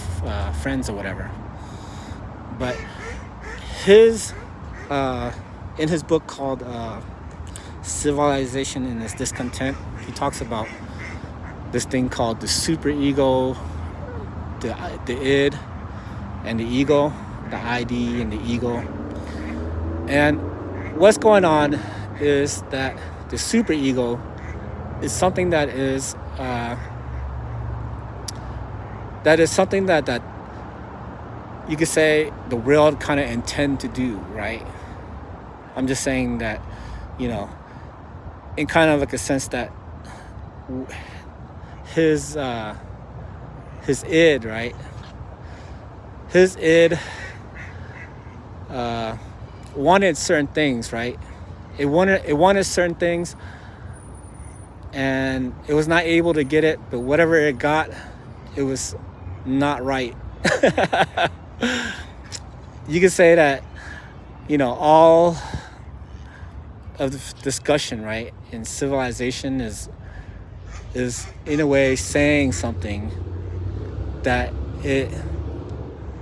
friends or whatever. But in his book called Civilization and Its Discontent, he talks about this thing called the superego, the id, and the ego, the ID and the ego. And what's going on is that the superego is something that is something that you could say the world kind of intend to do, right? I'm just saying that, in kind of like a sense that his id, right? His id wanted certain things, right? It wanted certain things, and it was not able to get it. But whatever it got, it was not right. You could say that, all of the discussion, right, in civilization is in a way saying something that it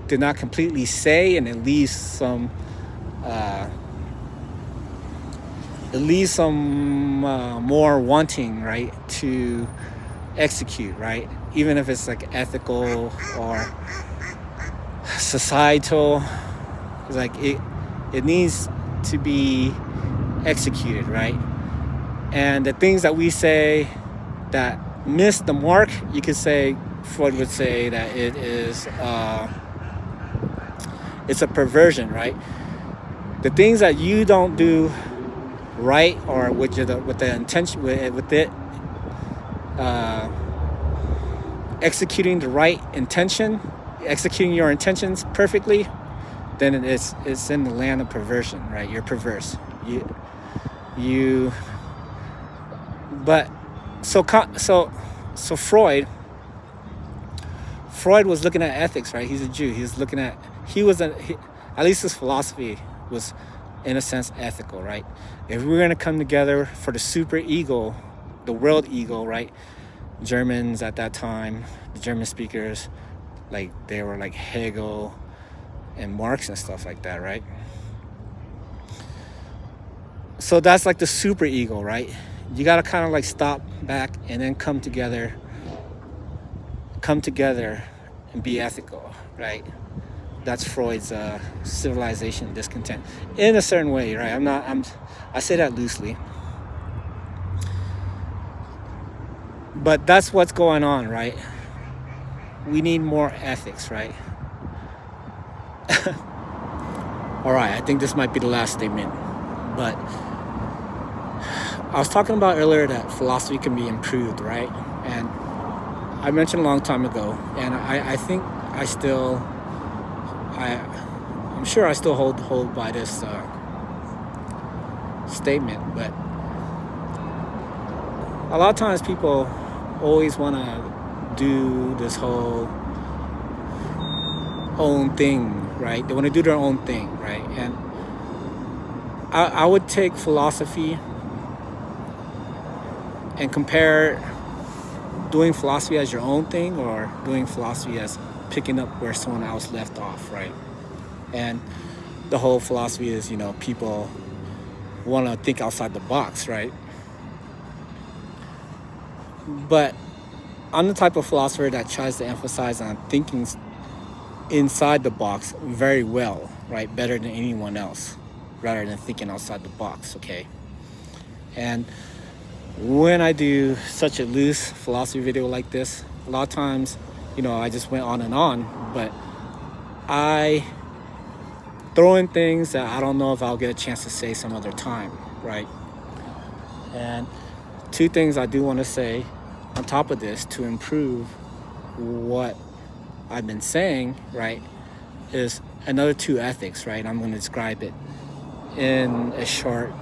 did not completely say, and it leaves some more wanting, right, to execute, right? Even if it's like ethical or societal, it's like it needs to be executed, right? And the things that we say that miss the mark, you could say, Freud would say that it is it's a perversion, right? The things that you don't do right, or with the intention, with it executing the right intention, executing your intentions perfectly, then it's in the land of perversion, right? You're perverse. You, but so Freud was looking at ethics, right? He's a Jew. He was looking at, at least his philosophy was, in a sense, ethical, right? If we're going to come together for the super ego, the world ego, right? Germans at that time, the German speakers, like they were like Hegel and Marx and stuff like that, right? So that's like the super ego, right? You got to kind of like stop back and then come together and be ethical, right? That's Freud's civilization discontent in a certain way, right? I say that loosely, but that's what's going on, right? We need more ethics, right? All right, I think this might be the last statement, but I was talking about earlier that philosophy can be improved, right? And I mentioned a long time ago, and I think I'm sure I still hold by this statement, but a lot of times people always want to do this whole own thing, right? They want to do their own thing, right? And I would take philosophy and compare doing philosophy as your own thing or doing philosophy as picking up where someone else left off, right? And the whole philosophy is, people want to think outside the box, right? But I'm the type of philosopher that tries to emphasize on thinking inside the box very well, right? Better than anyone else, rather than thinking outside the box, okay? And when I do such a loose philosophy video like this, a lot of times, I just went on and on, but I throw in things that I don't know if I'll get a chance to say some other time, right? And two things I do want to say on top of this to improve what I've been saying, right, is another two ethics, right? I'm going to describe it in a short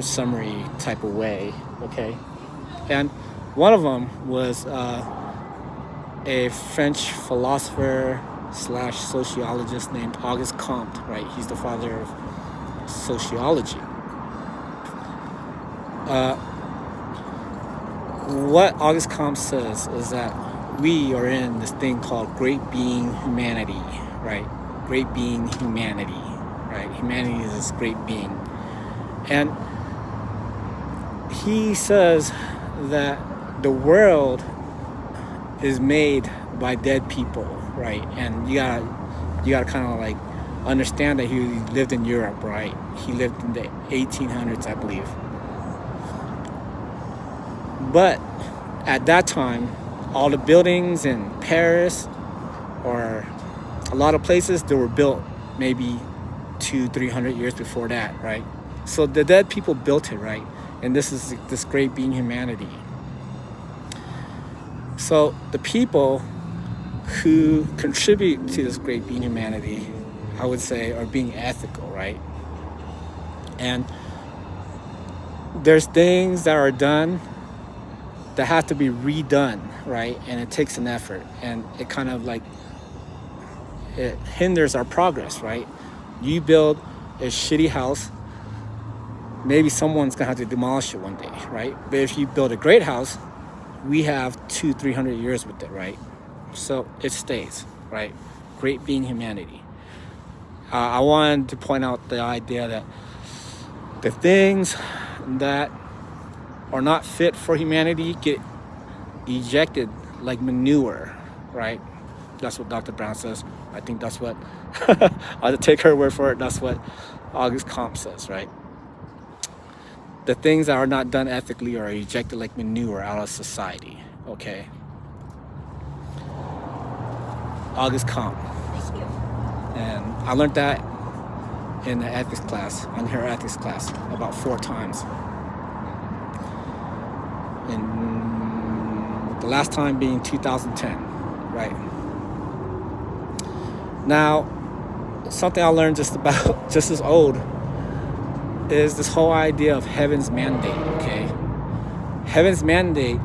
summary type of way, okay? And one of them was a French philosopher / sociologist named Auguste Comte, right? He's the father of sociology. What Auguste Comte says is that we are in this thing called great being humanity, right? Great being humanity, right? Humanity is this great being. And he says that the world is made by dead people, right? And you gotta kind of like understand that he lived in Europe, right? He lived in the 1800s, I believe. But at that time, all the buildings in Paris or a lot of places, they were built maybe 200-300 years before that, right? So the dead people built it, right? And this is this great being humanity. So the people who contribute to this great being humanity, I would say, are being ethical, right? And there's things that are done that have to be redone, right? And it takes an effort, and it kind of like, it hinders our progress, right? You build a shitty house, maybe someone's gonna have to demolish it one day, right? But if you build a great house, we have 200-300 years with it, right? So it stays, right? Great being humanity. I wanted to point out the idea that the things that are not fit for humanity get ejected like manure, right? That's what Dr. Brown says. I think that's what, I'll take her word for it, that's what Auguste Comte says, right? The things that are not done ethically are ejected like manure out of society, okay? Auguste Comte. And I learned that in the ethics class, in her ethics class, about 4 times. And the last time being 2010, right? Now, something I learned just as old is this whole idea of heaven's mandate, okay? Heaven's mandate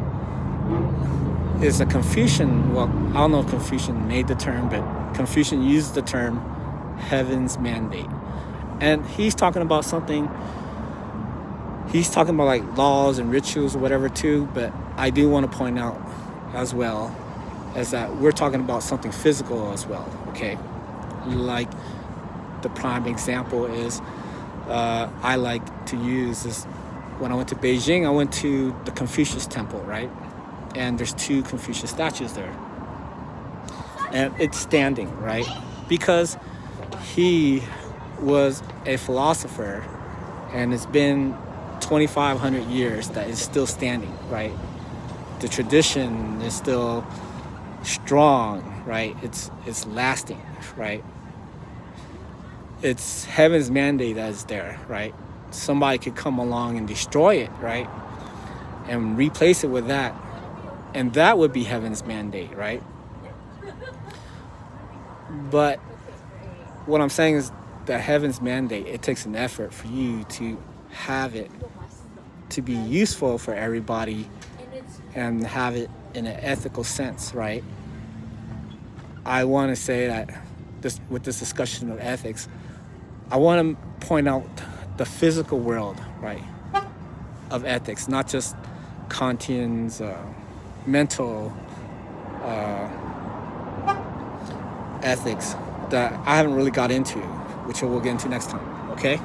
is a Confucian, well, I don't know if Confucian made the term, but Confucian used the term heaven's mandate. And he's talking about something, he's talking about like laws and rituals or whatever too, but I do want to point out as well as that we're talking about something physical as well, okay? Like the prime example is, I like to use is when I went to Beijing, I went to the Confucius temple, right? And there's 2 Confucius statues there. And it's standing, right? Because he was a philosopher, and it's been 2,500 years that is still standing, right? The tradition is still strong, right? It's lasting, right? It's heaven's mandate that is there, right? Somebody could come along and destroy it, right? And replace it with that. And that would be heaven's mandate, right? But what I'm saying is that heaven's mandate, it takes an effort for you to have it to be useful for everybody and have it in an ethical sense, right? I want to say that with this discussion of ethics, I want to point out the physical world, right, of ethics, not just Kantian's mental ethics that I haven't really got into, which we'll get into next time, okay?